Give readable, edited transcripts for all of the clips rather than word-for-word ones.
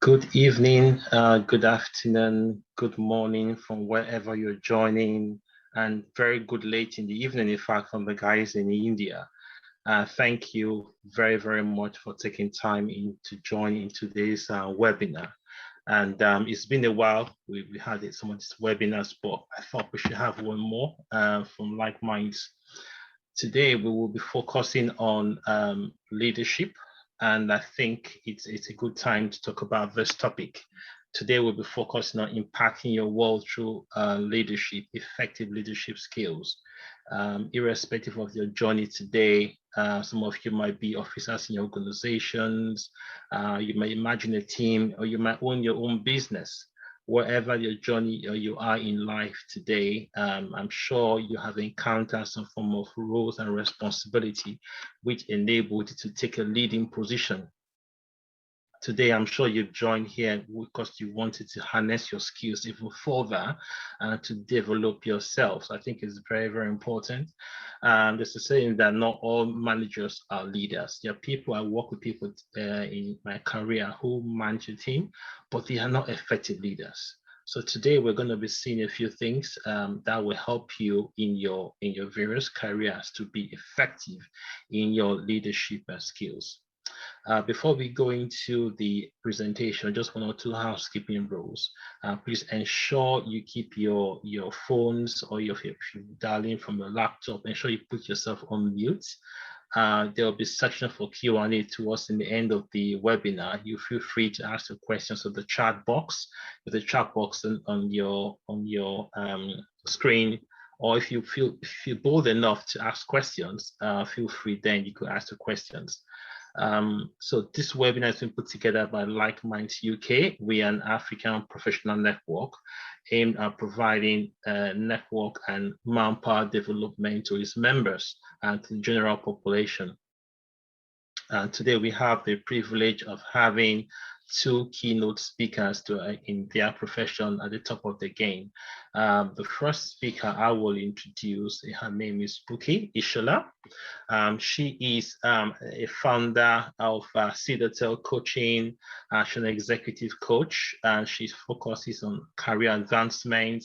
Good evening, good afternoon, good morning from wherever you're joining, and very good late in the evening, in fact, from the guys in India. Thank you very, very much for taking time to join in today's webinar. And it's been a while. We had some of these webinars, but I thought we should have one more from like minds. Today, we will be focusing on leadership. And I think it's a good time to talk about this topic. Today, we'll be focusing on impacting your world through leadership, effective leadership skills. Irrespective of your journey today, some of you might be officers in your organizations, you might imagine a team, or you might own your own business. Wherever your journey or you are in life today, I'm sure you have encountered some form of roles and responsibility which enabled you to take a leading position. Today, I'm sure you've joined here because you wanted to harness your skills even further to develop yourself. So I think it's very, very important. There's a saying that not all managers are leaders. There are people, I work with people in my career who manage a team, but they are not effective leaders. So today we're going to be seeing a few things that will help you in your various careers to be effective in your leadership skills. Before we go into the presentation, just one or two housekeeping rules. Please ensure you keep your phones, or if you're dialing from your laptop, ensure you put yourself on mute. There will be a section for Q&A towards the end of the webinar. You feel free to ask your questions on the chat box. With the chat box on your screen, or if you feel bold enough to ask questions, feel free. Then you could ask the questions. So this webinar has been put together by Like Minds UK. We are an African professional network aimed at providing network and manpower development to its members and to the general population. Today we have the privilege of having two keynote speakers in their profession at the top of the game. The first speaker I will introduce, her name is Buki Ishola. She is a founder of Citadel Coaching. She's an executive coach, and she focuses on career advancement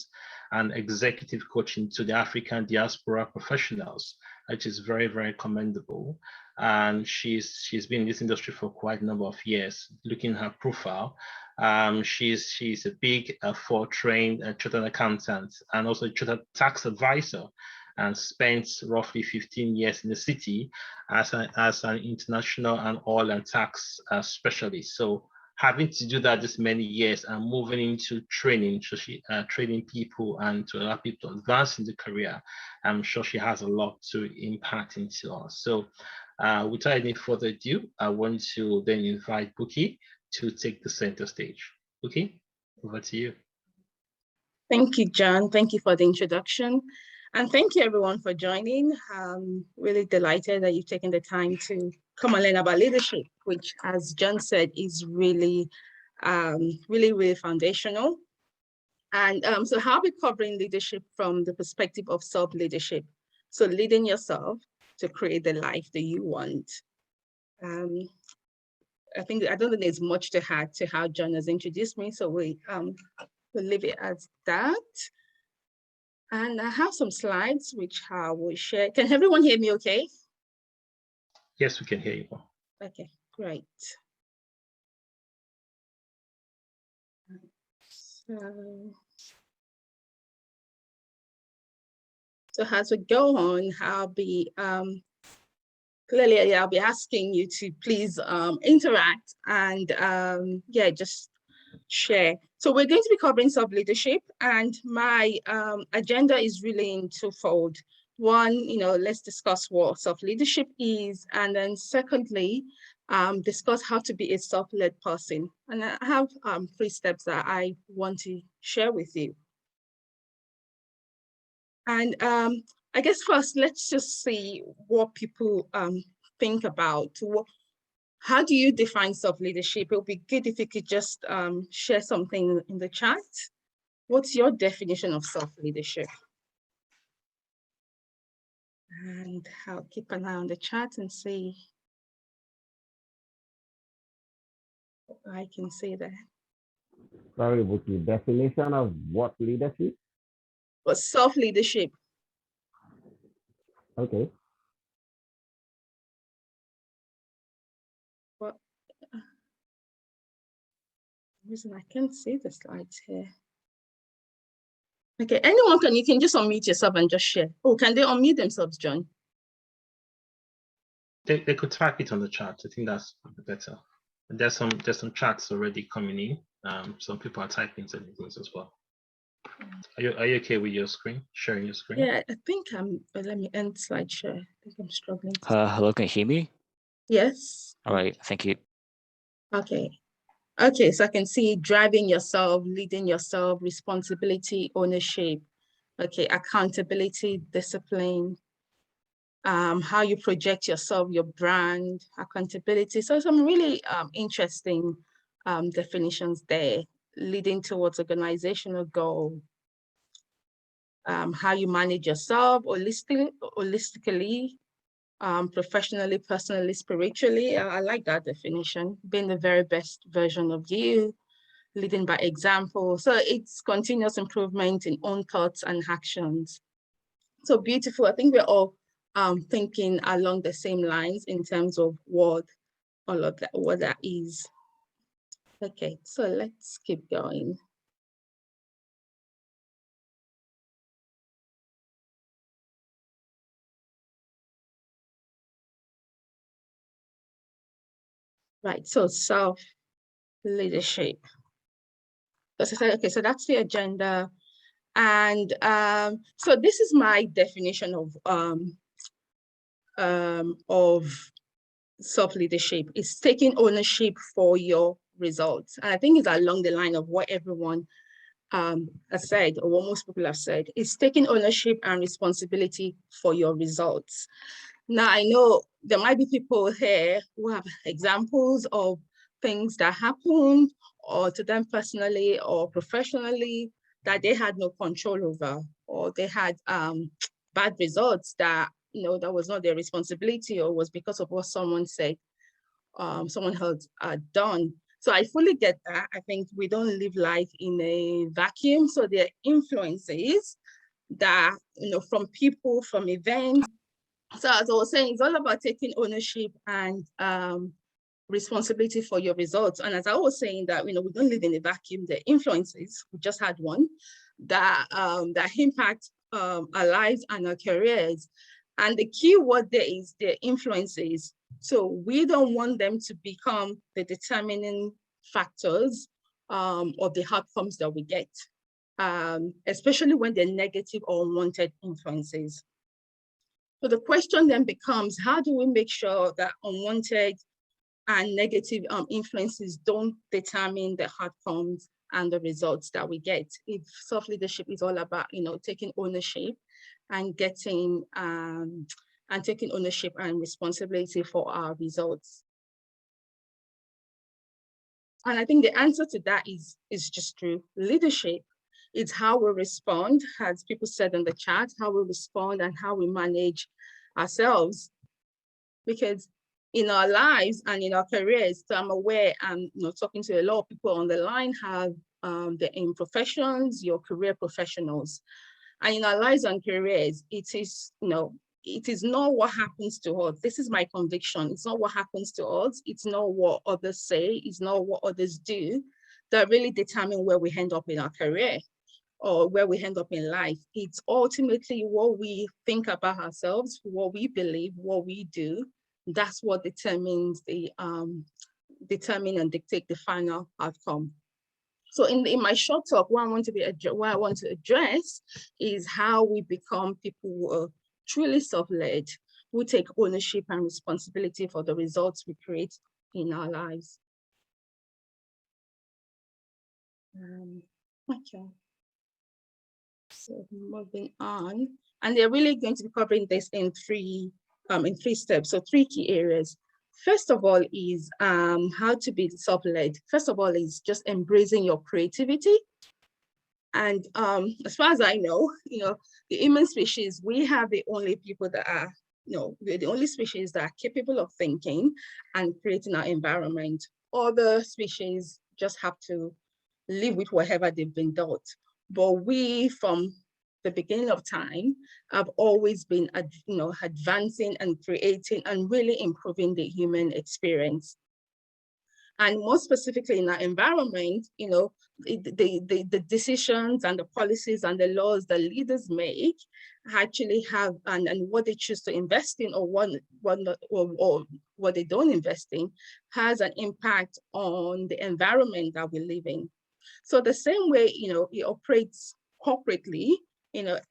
and executive coaching to the African diaspora professionals, which is very, very commendable. And she's been in this industry for quite a number of years. Looking at her profile, she's a big trained chartered accountant and also a chartered tax advisor, and spent roughly 15 years in the city as an international and oil and tax specialist. So having to do that this many years and moving into training, so she training people and to allow people to advance in the career, I'm sure she has a lot to impact into us. So without any further ado, I want to then invite Buki to take the center stage. Buki, over to you. Thank you, John. Thank you for the introduction. And thank you everyone for joining. I'm really delighted that you've taken the time to come and learn about leadership, which, as John said, is really, really foundational. And so I'll be covering leadership from the perspective of self-leadership. So leading yourself to create the life that you want. I don't think there's much to add to how John has introduced me, so we'll leave it as that. And I have some slides which I will share. Can everyone hear me okay? Yes, we can hear you. Okay, great. So as we go on, I'll be clearly I'll be asking you to please interact and just share. So we're going to be covering self-leadership, and my agenda is really in twofold. One, let's discuss what self-leadership is, and then secondly, discuss how to be a self-led person. And I have 3 steps that I want to share with you. And I guess first, let's just see what people think about. How do you define self-leadership? It would be good if you could just share something in the chat. What's your definition of self-leadership? And I'll keep an eye on the chat and see what I can see there. Sorry, Buki, definition of what leadership? But self-leadership. Okay. What reason I can't see the slides here. Okay, anyone you can just unmute yourself and just share. Oh, can they unmute themselves, John? They could type it on the chat. I think that's better. There's some chats already coming in. Some people are typing some things as well. Are you okay with your screen? Sharing your screen? Yeah, I think let me end slide share. I think I'm struggling. Hello, can you hear me? Yes. All right, thank you. Okay. Okay, so I can see driving yourself, leading yourself, responsibility, ownership. Okay, accountability, discipline, how you project yourself, your brand, accountability. So some really interesting definitions there, leading towards organizational goal, how you manage yourself holistically, professionally, personally, spiritually. I like that definition, being the very best version of you, leading by example. So it's continuous improvement in own thoughts and actions. So beautiful. I think we're all thinking along the same lines in terms of what all of that, what that is. Okay, so let's keep going. Right, so self-leadership. Okay, so that's the agenda. And so this is my definition of self-leadership. It's taking ownership for your results. And I think it's along the line of what everyone has said, or what most people have said. It's taking ownership and responsibility for your results. Now, I know there might be people here who have examples of things that happened, or to them personally or professionally, that they had no control over, or they had bad results that, that was not their responsibility, or was because of what someone said, someone had done. So I fully get that. I think we don't live life in a vacuum. So there are influences that, from people, from events. So as I was saying, it's all about taking ownership and responsibility for your results. And as I was saying that, we don't live in a vacuum. The influences, we just had one, that impact our lives and our careers. And the key word there is the influences. So we don't want them to become the determining factors of the outcomes that we get, especially when they're negative or unwanted influences. So the question then becomes, how do we make sure that unwanted and negative influences don't determine the outcomes and the results that we get? If self-leadership is all about, taking ownership and taking ownership and responsibility for our results. And I think the answer to that is just through leadership. It's how we respond, as people said in the chat, how we respond and how we manage ourselves. Because in our lives and in our careers, so I'm aware, and talking to a lot of people on the line, they're in professions, your career professionals. And in our lives and careers, it is not what happens to us. This is my conviction. It's not what happens to us. It's not what others say. It's not what others do that really determine where we end up in our career or where we end up in life. It's ultimately what we think about ourselves, what we believe, what we do. That's what determines determine and dictate the final outcome. So in my short talk, what I want to address is how we become people who are truly self-led, who take ownership and responsibility for the results we create in our lives. Okay. So moving on, and they're really going to be covering this in three steps. So 3 key areas. First of all is how to be self-led. First of all is just embracing your creativity And as far as I know, the human species, we have the only people that are, we're the only species that are capable of thinking and creating our environment. Other species just have to live with whatever they've been taught. But we, from the beginning of time, have always been, advancing and creating and really improving the human experience. And more specifically in our environment, the decisions and the policies and the laws that leaders make actually have, and what they choose to invest in or what they don't invest in has an impact on the environment that we live in. So the same way, it operates corporately,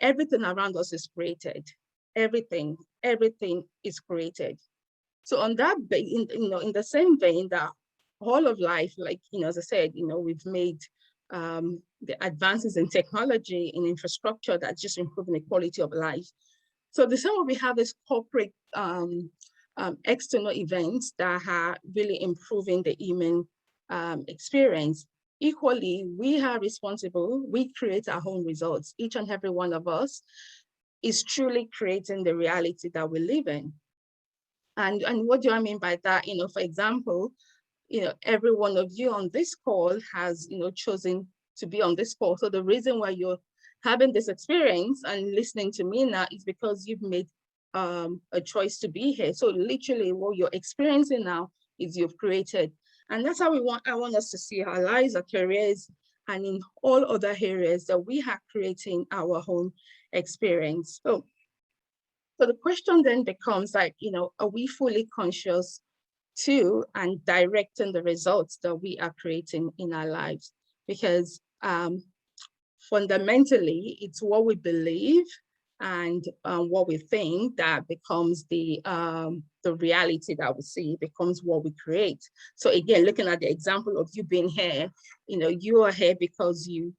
everything around us is created. Everything is created. So on that, in the same vein that all of life, like, as I said, we've made the advances in technology, in infrastructure that's just improving the quality of life. So the same way we have this corporate external events that are really improving the human experience. Equally, we are responsible, we create our own results. Each and every one of us is truly creating the reality that we live in. And what do I mean by that? For example, every one of you on this call has, chosen to be on this call. So the reason why you're having this experience and listening to me now is because you've made a choice to be here. So literally what you're experiencing now is you've created. And that's how I want us to see our lives, our careers, and in all other areas that we are creating our own experience. So the question then becomes like, are we fully conscious to and directing the results that we are creating in our lives? Because fundamentally, it's what we believe and what we think that becomes the reality that we see, becomes what we create. So again, looking at the example of you being here, you are here because you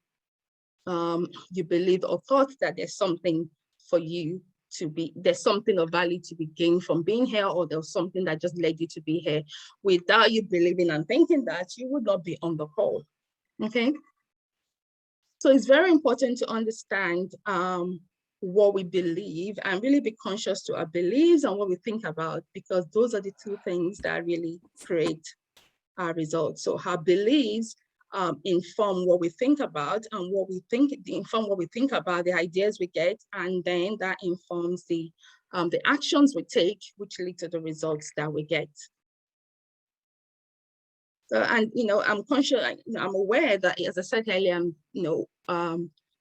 believe or thought that there's something for you to be, there's something of value to be gained from being here, or there's something that just led you to be here. Without you believing and thinking that, you would not be on the call, okay? So it's very important to understand what we believe and really be conscious to our beliefs and what we think about, because those are the two things that really create our results. So our beliefs inform what we think about, and what we think inform what we think about, the ideas we get, and then that informs the actions we take, which lead to the results that we get. So, and I'm conscious, I'm aware that, as I said earlier,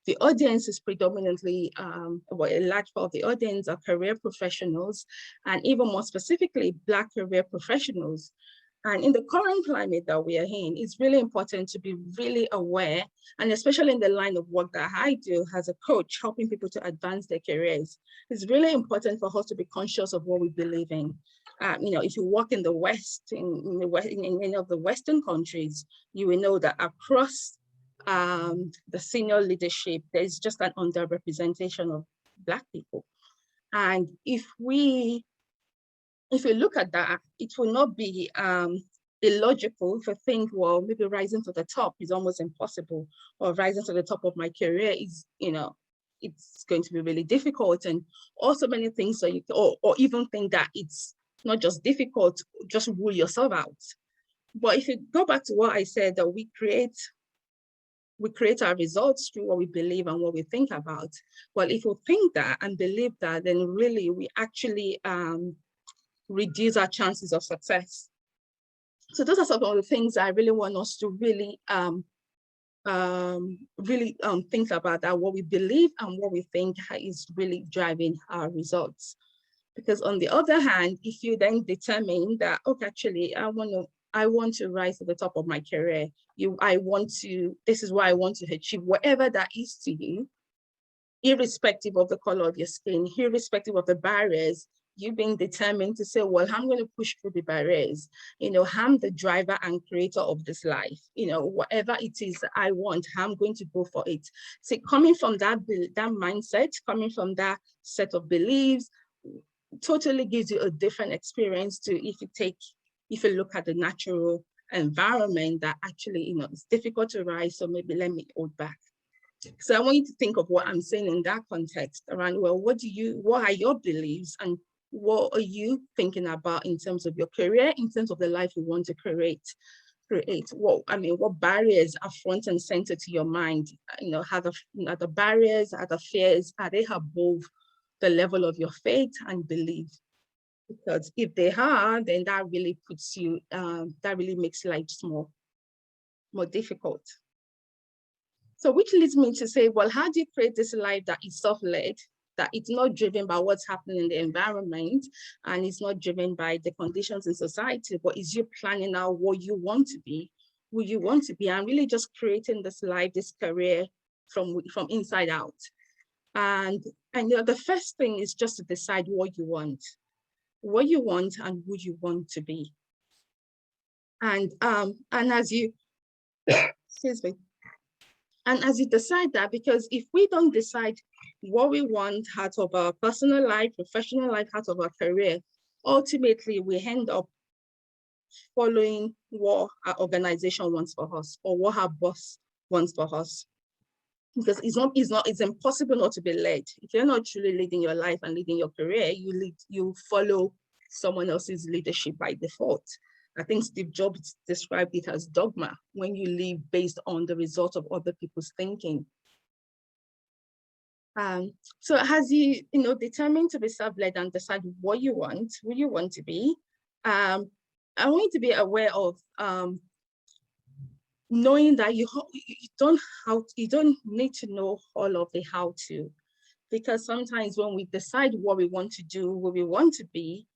the audience is predominantly, well, a large part of the audience are career professionals, and even more specifically, Black career professionals. And in the current climate that we are in, it's really important to be really aware, and especially in the line of work that I do as a coach, helping people to advance their careers. It's really important for us to be conscious of what we believe in. If you work in the West, in any of the Western countries, you will know that across the senior leadership, there's just an underrepresentation of Black people. And if we look at that, it will not be illogical to think, well, maybe rising to the top is almost impossible, or rising to the top of my career is, it's going to be really difficult, and also many things that or even think that it's not just difficult, just rule yourself out. But if you go back to what I said, that we create our results through what we believe and what we think about. Well, if we think that and believe that, then really we actually reduce our chances of success. So those are some of the things I really want us to really think about, that what we believe and what we think is really driving our results. Because on the other hand, if you then determine that, okay, actually, I want to rise to the top of my career, this is what I want to achieve, whatever that is to you, irrespective of the color of your skin, irrespective of the barriers, you being determined to say, well, I'm going to push through the barriers. I'm the driver and creator of this life. Whatever it is I want, I'm going to go for it. See, coming from that mindset, coming from that set of beliefs, totally gives you a different experience to if you look at the natural environment that actually, it's difficult to rise, so maybe let me hold back. So I want you to think of what I'm saying in that context around, well, what are your beliefs and what are you thinking about in terms of your career, in terms of the life you want to create? What barriers are front and center to your mind? Are the barriers, are the fears, are they above the level of your faith and belief? Because if they are, then that really puts you, that really makes life more difficult. So which leads me to say, well, how do you create this life that is self-led, that it's not driven by what's happening in the environment and it's not driven by the conditions in society, but is you planning out what you want to be, who you want to be, and really just creating this life, this career from inside out. And the first thing is just to decide what you want and who you want to be. And as you, excuse me, and as you decide that, because if we don't decide what we want out of our personal life, professional life, out of our career, ultimately we end up following what our organization wants for us or what our boss wants for us. Because it's impossible not to be led. If you're not truly leading your life and leading your career, you follow someone else's leadership by default. I think Steve Jobs described it as dogma, when you live based on the result of other people's thinking. So as you determine to be self-led and decide what you want, who you want to be, I want you to be aware of knowing that you don't need to know all of the how to, because sometimes when we decide what we want to do, what we want to be,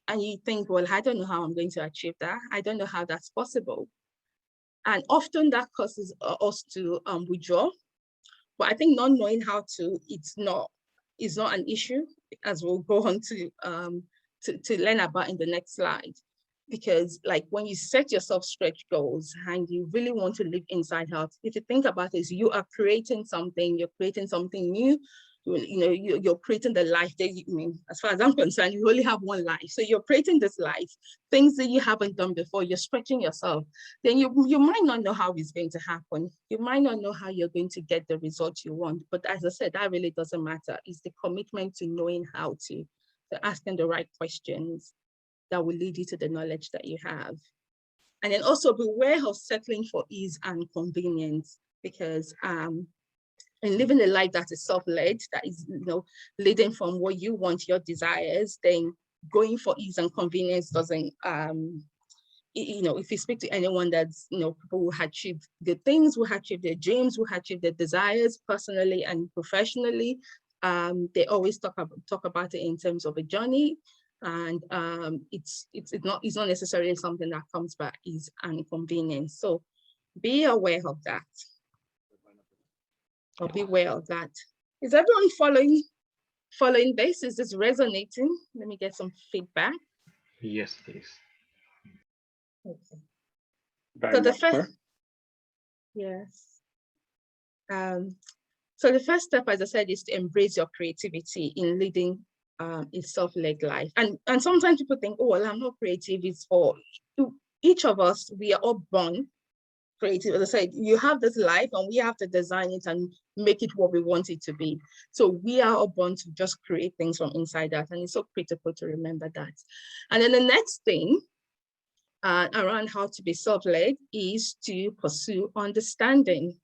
and you think, well, I don't know how I'm going to achieve that. I don't know how that's possible. And often that causes us to withdraw. But I think not knowing how to, it's not an issue, as we'll go on to learn about in the next slide. Because like when you set yourself stretch goals and you really want to live inside out, if you think about it, you are creating something, you're creating something new. You're creating the life that as far as I'm concerned, you only have one life. So you're creating this life, things that you haven't done before, you're stretching yourself. Then you might not know how it's going to happen. You might not know how you're going to get the results you want. But as I said, that really doesn't matter. It's the commitment to knowing how to asking the right questions that will lead you to the knowledge that you have. And then also beware of settling for ease and convenience, because and living a life that is self-led, that is, leading from what you want, your desires, then going for ease and convenience doesn't, if you speak to anyone that's, people who achieve good things, who achieve their dreams, who achieve their desires personally and professionally, they always talk about it in terms of a journey. And it's not necessarily something that comes by ease and convenience. So be aware of that. Or beware of that. Is everyone following this? Is this resonating? Let me get some feedback. Yes, please. Okay. Very much so. Yes. So the first step, as I said, is to embrace your creativity in leading a self-led life. And sometimes people think, oh, well, I'm not creative. It's for each of us. We are all born creative. As I said, you have this life and we have to design it and make it what we want it to be. So we are all born to just create things from inside out, and it's so critical to remember that. And then the next thing around how to be self-led is to pursue understanding.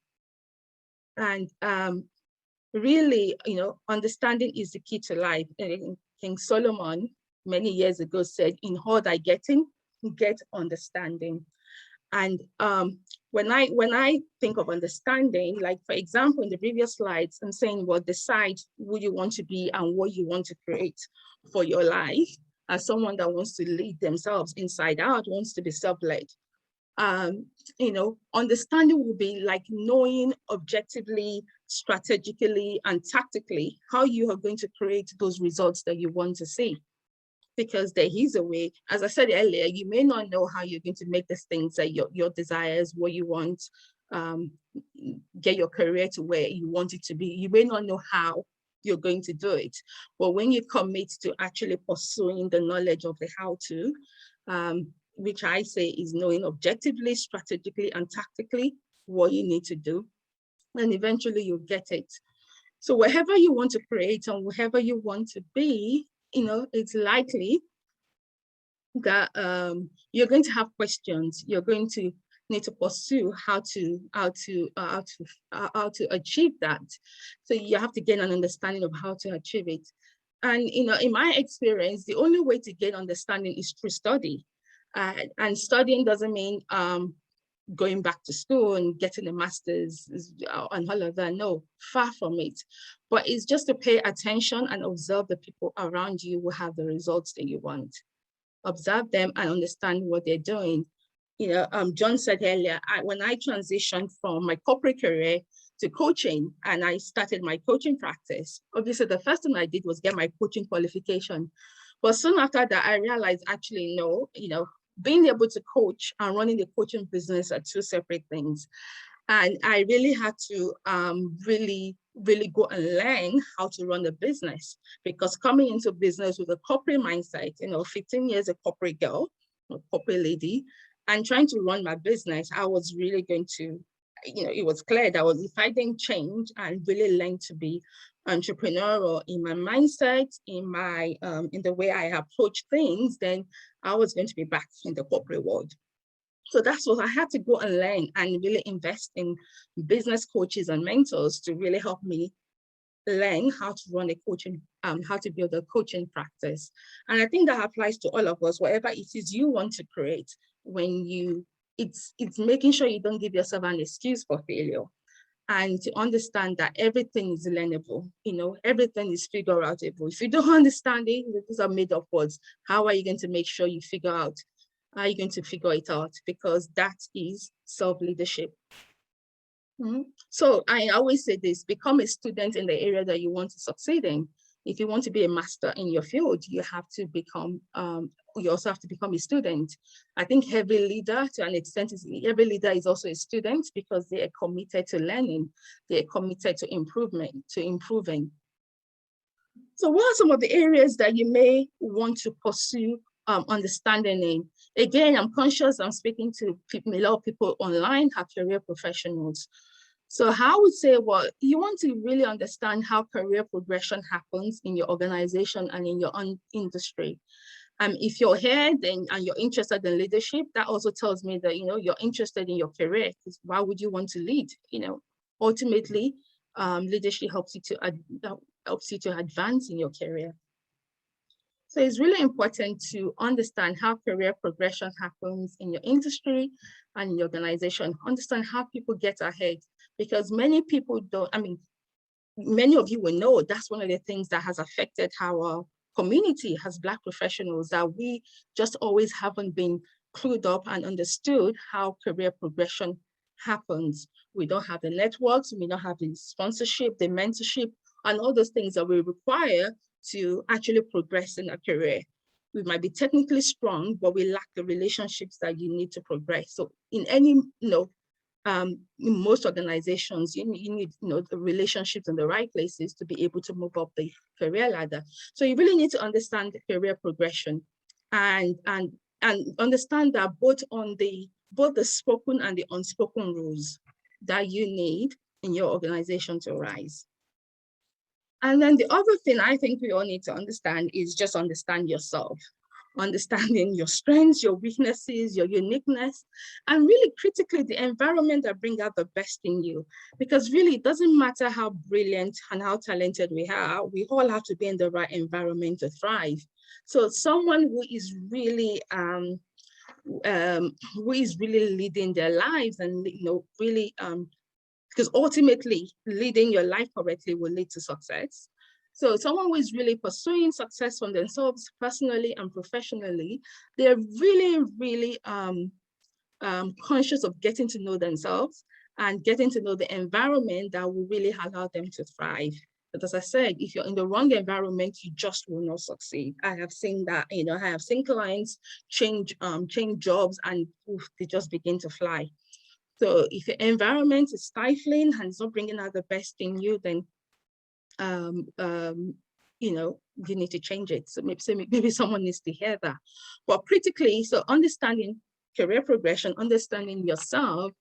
And really, understanding is the key to life. King Solomon many years ago said, in all thy getting, get understanding. And when I think of understanding, like for example, in the previous slides, I'm saying, well, decide who you want to be and what you want to create for your life as someone that wants to lead themselves inside out, wants to be self-led. Understanding will be like knowing objectively, strategically, and tactically how you are going to create those results that you want to see. Because there is a way, as I said earlier, you may not know how you're going to make these things that your desires, what you want, get your career to where you want it to be. You may not know how you're going to do it. But when you commit to actually pursuing the knowledge of the how to, which I say is knowing objectively, strategically, and tactically what you need to do, and eventually you'll get it. So wherever you want to create and wherever you want to be, it's likely that you're going to have questions. You're going to need to pursue how to achieve that. So you have to gain an understanding of how to achieve it. And in my experience, the only way to gain understanding is through study. And studying doesn't mean going back to school and getting a master's and all of that. No, far from it. But it's just to pay attention and observe the people around you who have the results that you want. Observe them and understand what they're doing. John said earlier, when I transitioned from my corporate career to coaching and I started my coaching practice, obviously the first thing I did was get my coaching qualification. But soon after that, I realized actually, no, being able to coach and running the coaching business are two separate things. And I really had to really go and learn how to run a business, because coming into business with a corporate mindset, 15 years a corporate girl, a corporate lady, and trying to run my business, I was really going to, it was clear that if I didn't change and really learn to be entrepreneurial in my mindset, in the way I approach things, then I was going to be back in the corporate world. So that's what I had to go and learn and really invest in business coaches and mentors to really help me learn how to run a coaching, how to build a coaching practice. And I think that applies to all of us, whatever it is you want to create. It's making sure you don't give yourself an excuse for failure, and to understand that everything is learnable, everything is figure outable. If you don't understand it, these are made up words. How are you going to make sure you figure out? How are you going to figure it out? Because that is self-leadership. So I always say this: become a student in the area that you want to succeed in. If you want to be a master in your field, you have to become, you also have to become a student. I think every leader, to an extent, every leader is also a student, because they are committed to learning. They are committed to improving. So what are some of the areas that you may want to pursue understanding in? Again, I'm conscious I'm speaking to a lot of people online, are career professionals. So I would say, well, you want to really understand how career progression happens in your organization and in your own industry. If you're here and you're interested in leadership, that also tells me that, you're interested in your career, because why would you want to lead? Ultimately, leadership helps you to advance in your career. So it's really important to understand how career progression happens in your industry and in your organization. Understand how people get ahead, because many people don't, many of you will know that's one of the things that has affected our community as Black professionals, that we just always haven't been clued up and understood how career progression happens. We don't have the networks, we don't have the sponsorship, the mentorship, and all those things that we require to actually progress in a career. We might be technically strong, but we lack the relationships that you need to progress. So in any, in most organizations, you need the relationships in the right places to be able to move up the career ladder. So you really need to understand the career progression and understand that both the spoken and the unspoken rules that you need in your organization to rise. And then the other thing I think we all need to understand is just understand yourself. Understanding your strengths, your weaknesses, your uniqueness, and really critically the environment that brings out the best in you. Because really it doesn't matter how brilliant and how talented we are, we all have to be in the right environment to thrive. So someone who is really leading their lives and really because ultimately leading your life correctly will lead to success. So someone who is really pursuing success for themselves personally and professionally, they're really, really conscious of getting to know themselves and getting to know the environment that will really allow them to thrive. But as I said, if you're in the wrong environment, you just will not succeed. I have seen that, I have seen clients change jobs and they just begin to fly. So if your environment is stifling and it's not bringing out the best in you, then you need to change it. So maybe someone needs to hear that. But critically, so understanding career progression, understanding yourself,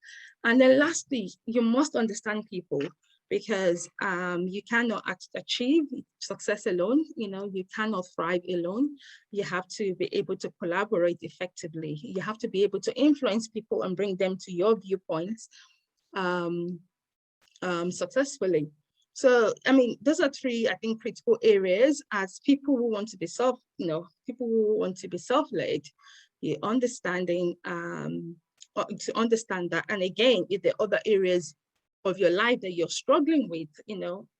And then lastly, you must understand people, because you cannot achieve success alone. You cannot thrive alone. You have to be able to collaborate effectively. You have to be able to influence people and bring them to your viewpoints successfully. So, I mean, those are three, I think, critical areas as people who want to be self-led, you understanding, to understand that. And again, if there are other areas of your life that you're struggling with,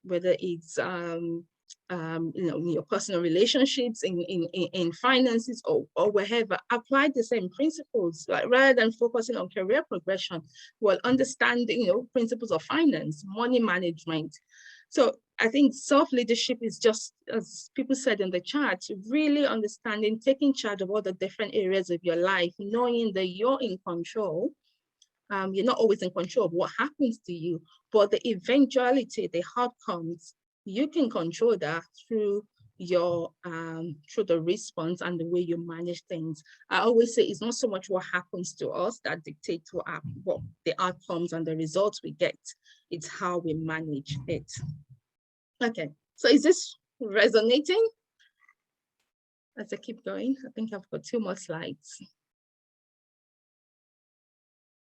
whether it's your personal relationships, in finances, or wherever, apply the same principles. Like, rather than focusing on career progression, well, understanding principles of finance, money management. So I think self-leadership is just, as people said in the chat, really understanding, taking charge of all the different areas of your life, knowing that you're in control. You're not always in control of what happens to you, but the eventuality, the outcomes, you can control that through your through the response and the way you manage things. I always say it's not so much what happens to us that dictates what the outcomes and the results we get. It's how we manage it. Okay, so is this resonating? As I keep going, I think I've got 2 more slides.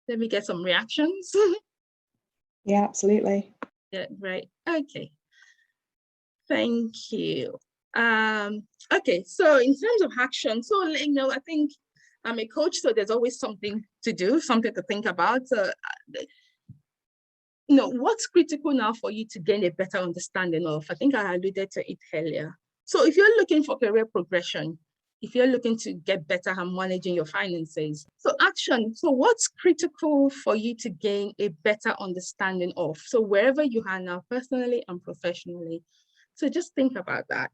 Let me get some reactions. Yeah, absolutely. Yeah, right. Okay. Thank you. Okay, so in terms of action, so I think I'm a coach, so there's always something to do, something to think about. So, what's critical now for you to gain a better understanding of? I think I alluded to it earlier. So if you're looking for career progression, if you're looking to get better at managing your finances, so action. So what's critical for you to gain a better understanding of? So wherever you are now, personally and professionally. So just think about that.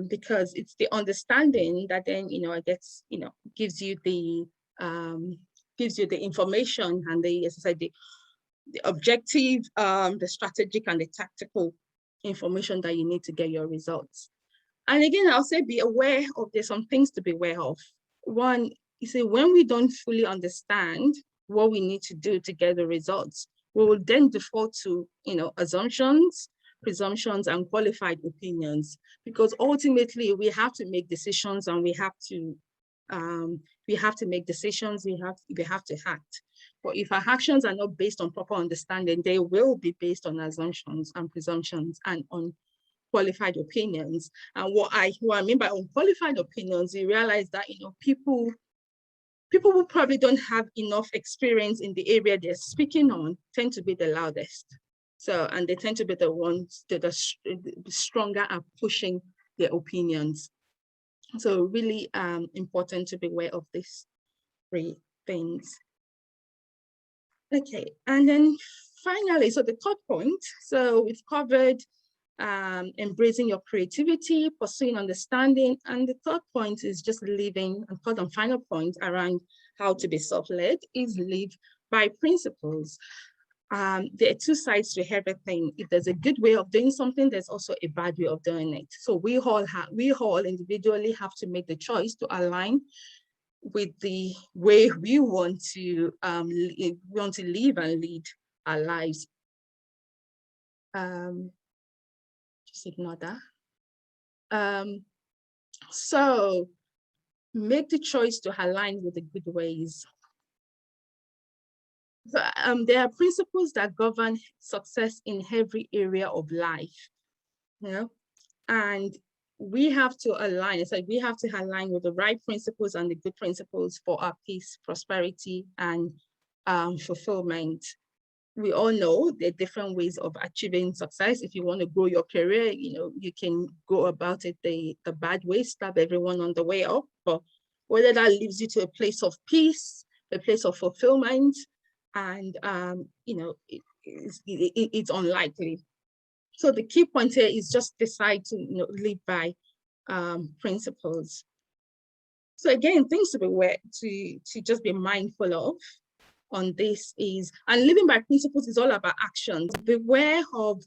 Because it's the understanding that then, I guess, gives you the information and the, as I said, the objective, the strategic and the tactical information that you need to get your results. And again, I'll say be aware of, there's some things to be aware of. One, you see, when we don't fully understand what we need to do to get the results, we will then default to, assumptions, presumptions, and qualified opinions, because ultimately we have to make decisions, and we have to make decisions, we have to act. But if our actions are not based on proper understanding, they will be based on assumptions and presumptions and on qualified opinions. And what I mean by unqualified opinions, you realize that people who probably don't have enough experience in the area they're speaking on tend to be the loudest. So, and they tend to be the ones that are stronger at pushing their opinions. So really important to be aware of these 3 things. Okay, and then finally, so the third point, so we've covered embracing your creativity, pursuing understanding, and the third point is just living, and third and final point around how to be self-led is live by principles. There are 2 sides to everything. If there's a good way of doing something, there's also a bad way of doing it. So we all individually have to make the choice to align with the way we want to live and lead our lives. Just ignore that. So make the choice to align with the good ways. So, there are principles that govern success in every area of life, and we have to align. It's like we have to align with the right principles and the good principles for our peace, prosperity, and fulfillment. We all know there are different ways of achieving success. If you want to grow your career, you can go about it the bad way, stab everyone on the way up. But whether that leads you to a place of peace, a place of fulfillment, and it's unlikely. So the key point here is just decide to live by principles. So again, things to be aware, to just be mindful of on this is, and living by principles is all about actions. Beware of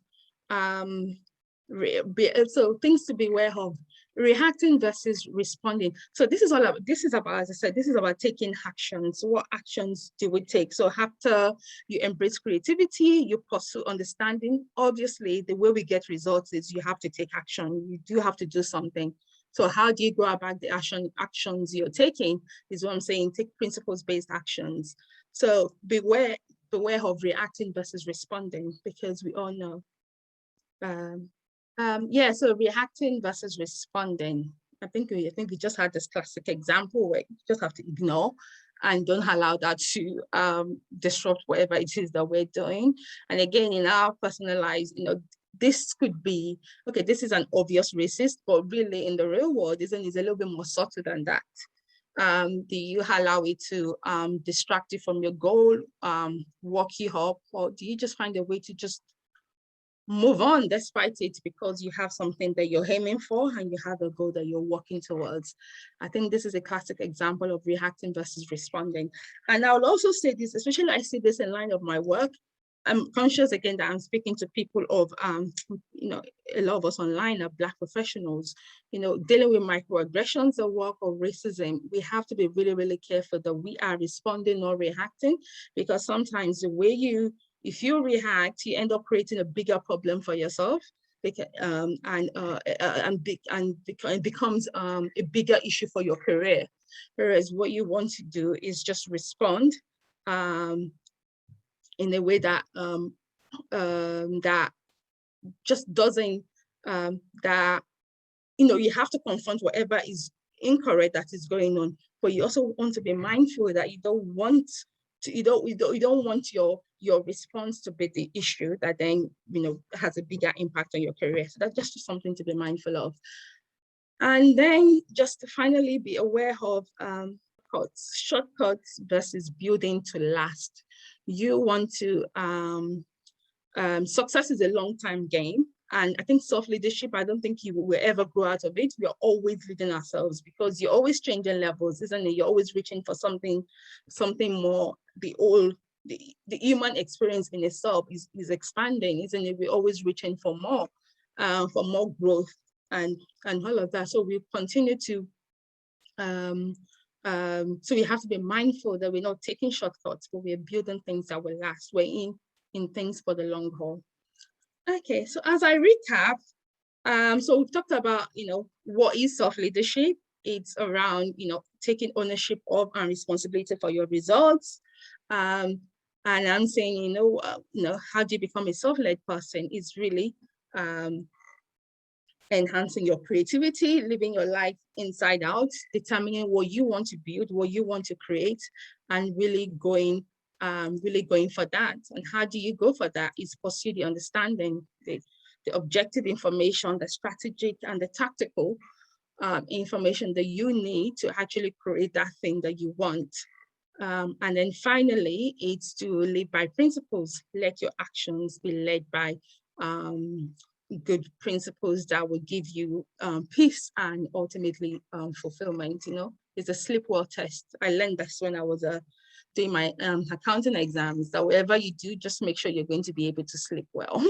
so things to be aware of, reacting versus responding. So this is about, as I said, this is about taking actions. What actions do we take? So after you embrace creativity, you pursue understanding. Obviously, the way we get results is you have to take action. You do have to do something. So how do you go about the actions you're taking is what I'm saying, take principles-based actions. So beware of reacting versus responding, because we all know. So reacting versus responding. I think we just had this classic example where you just have to ignore and don't allow that to disrupt whatever it is that we're doing. And again, in our personal lives, this could be, okay, this is an obvious racist, but really in the real world, it's a little bit more subtle than that. Do you allow it to distract you from your goal, walk you up, or do you just find a way to just move on despite it because you have something that you're aiming for and you have a goal that you're working towards? I think this is a classic example of reacting versus responding. And I will also say this, especially I see this in line of my work. I'm conscious again that I'm speaking to people of, a lot of us online are Black professionals, dealing with microaggressions at work or racism. We have to be really, really careful that we are responding or reacting, because sometimes the way if you react, you end up creating a bigger problem for yourself, because, it becomes a bigger issue for your career. Whereas what you want to do is just respond in a way that that just doesn't you have to confront whatever is incorrect that is going on, but you also want to be mindful that you don't want your response to be the issue that then has a bigger impact on your career. So that's just something to be mindful of. And then just to finally be aware of shortcuts versus building to last. You want to success is a long-time game. And I think self-leadership, I don't think you will ever grow out of it. We are always leading ourselves because you're always changing levels, isn't it? You're always reaching for something more. The human experience in itself is expanding, isn't it? We're always reaching for more growth and all of that. So we continue to, so we have to be mindful that we're not taking shortcuts, but we're building things that will last. We're in things for the long haul. Okay, so as I recap, so we've talked about, what is self-leadership? It's around, taking ownership of and responsibility for your results. And I'm saying, how do you become a self-led person? Is really enhancing your creativity, living your life inside out, determining what you want to build, what you want to create, and really going for that. And how do you go for that? Is pursue the understanding, the objective information, the strategic and the tactical information that you need to actually create that thing that you want. And then finally, it's to live by principles. Let your actions be led by good principles that will give you peace and ultimately fulfillment. It's a sleep well test. I learned this when I was doing my accounting exams, that whatever you do, just make sure you're going to be able to sleep well.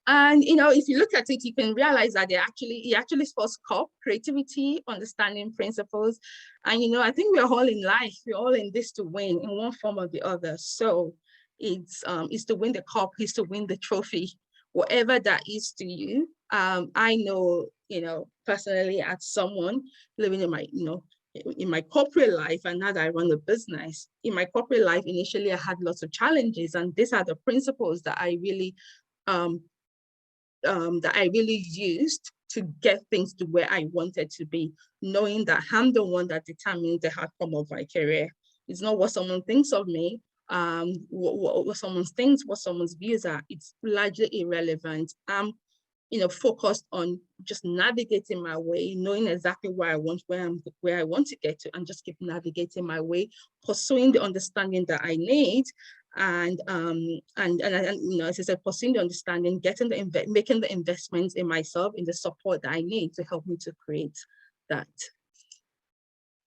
And if you look at it, you can realize that it actually spells COP, creativity, understanding, principles. And I think we're all in life, we're all in this to win in one form or the other. So it's to win the COP, it's to win the trophy, whatever that is to you. I know, personally, as someone living in my corporate life, and now that I run a business, in my corporate life, initially I had lots of challenges, and these are the principles that I really used to get things to where I wanted to be, knowing that I'm the one that determines the outcome of my career. It's not what someone thinks of me, what someone thinks, what someone's views are. It's largely irrelevant. I'm focused on just navigating my way, knowing exactly where I want to get to, and just keep navigating my way, pursuing the understanding that I need, and as I said, pursuing the understanding, making the investments in myself, in the support that I need to help me to create that.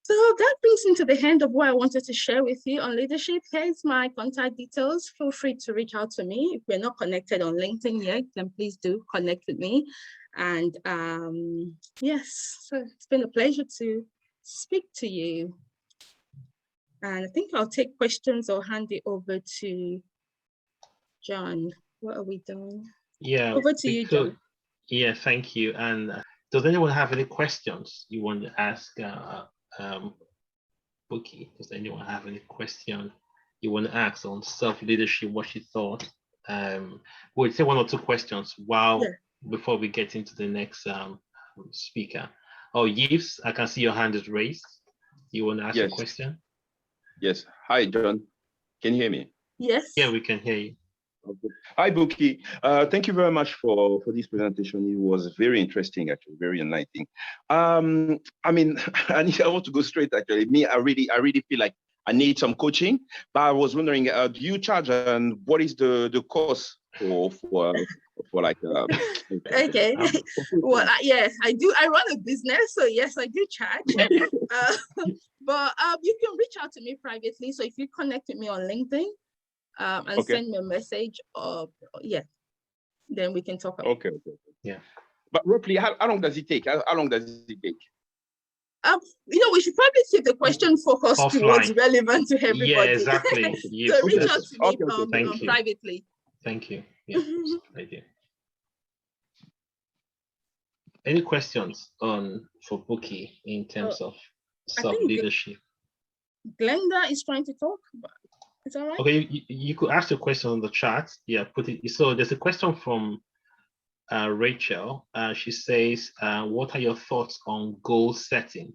So that brings me to the end of what I wanted to share with you on leadership. Here's my contact details. Feel free to reach out to me. If we're not connected on LinkedIn yet, then please do connect with me. And yes, so it's been a pleasure to speak to you. And I think I'll take questions or hand it over to John. What are we doing? Yeah. Over to you, John. Yeah, thank you. And does anyone have any questions you want to ask Buki? Does anyone have any question you want to ask on self-leadership, what she thought? We'll say one or two questions before we get into the next speaker. Oh, Yves, I can see your hand is raised. You want to ask a question? Yes. Hi, John. Can you hear me? Yes. Yeah, we can hear you. Okay. Hi, Buki. Thank you very much for this presentation. It was very interesting, actually, very enlightening. I mean, I want to go straight, actually. Me, I really feel like I need some coaching, but I was wondering, do you charge, and what is the cost for like okay. Well, yes, I do. I run a business, so yes, I do charge. But you can reach out to me privately. So if you connect with me on LinkedIn and send me a message, then we can talk about it. Okay. Yeah. But roughly, how long does it take? How long does it take? We should probably keep the question focused towards relevant to everybody. Yeah, exactly. So reach out to me privately. Thank you. Yeah, thank you. Any questions for Buki in terms of self-leadership? Glenda is trying to talk, but it's all right. Okay, you could ask a question on the chat. Yeah, put it. So there's a question from Rachel. She says, what are your thoughts on goal setting?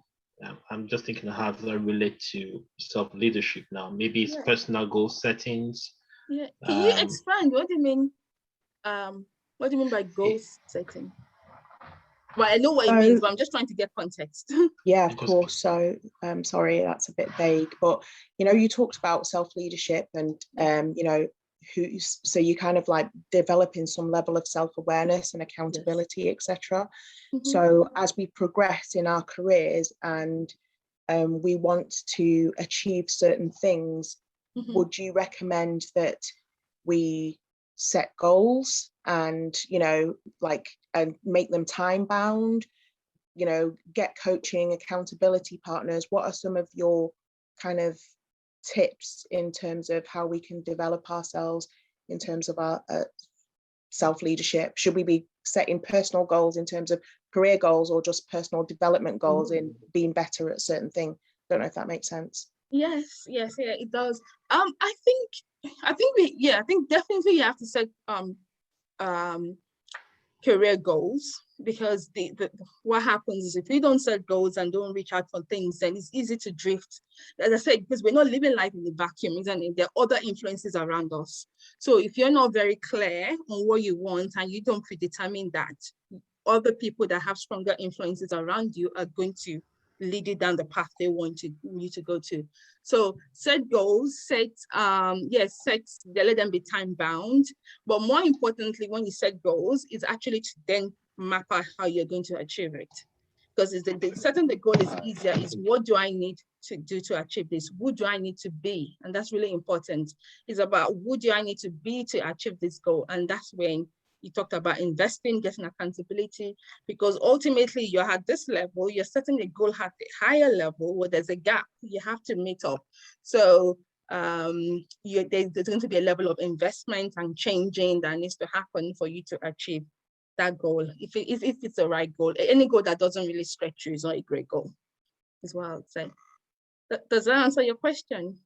I'm just thinking how does that relate to self-leadership now? Maybe it's personal goal settings. Yeah. Can you expand? What do you mean? What do you mean by goal setting? Well, I know what it means, but I'm just trying to get context. Yeah, of course. So sorry, that's a bit vague, but you talked about self-leadership and so you kind of like developing some level of self-awareness and accountability, etc. So as we progress in our careers and we want to achieve certain things, would you recommend that we set goals and and make them time bound, get coaching, accountability partners? What are some of your kind of tips in terms of how we can develop ourselves in terms of our self-leadership? Should we be setting personal goals in terms of career goals or just personal development goals in being better at certain things? Don't know if that makes sense. Yes, it does. I think definitely you have to set career goals, because what happens is if we don't set goals and don't reach out for things, then it's easy to drift. As I said, because we're not living life in a vacuum, isn't it? There are other influences around us. So if you're not very clear on what you want and you don't predetermine that, other people that have stronger influences around you are going to lead you down the path they want you to go to. So set goals, let them be time bound. But more importantly, when you set goals, is actually to then map out how you're going to achieve it. Because setting the goal is easier. Is what do I need to do to achieve this? Who do I need to be? And that's really important. It's about who do I need to be to achieve this goal? And that's when you talked about investing, getting accountability, because ultimately you're at this level, you're setting a goal at a higher level where there's a gap you have to meet up. So there's going to be a level of investment and changing that needs to happen for you to achieve that goal. If it's the right goal, any goal that doesn't really stretch you is not a great goal, is what I would say. Does that answer your question,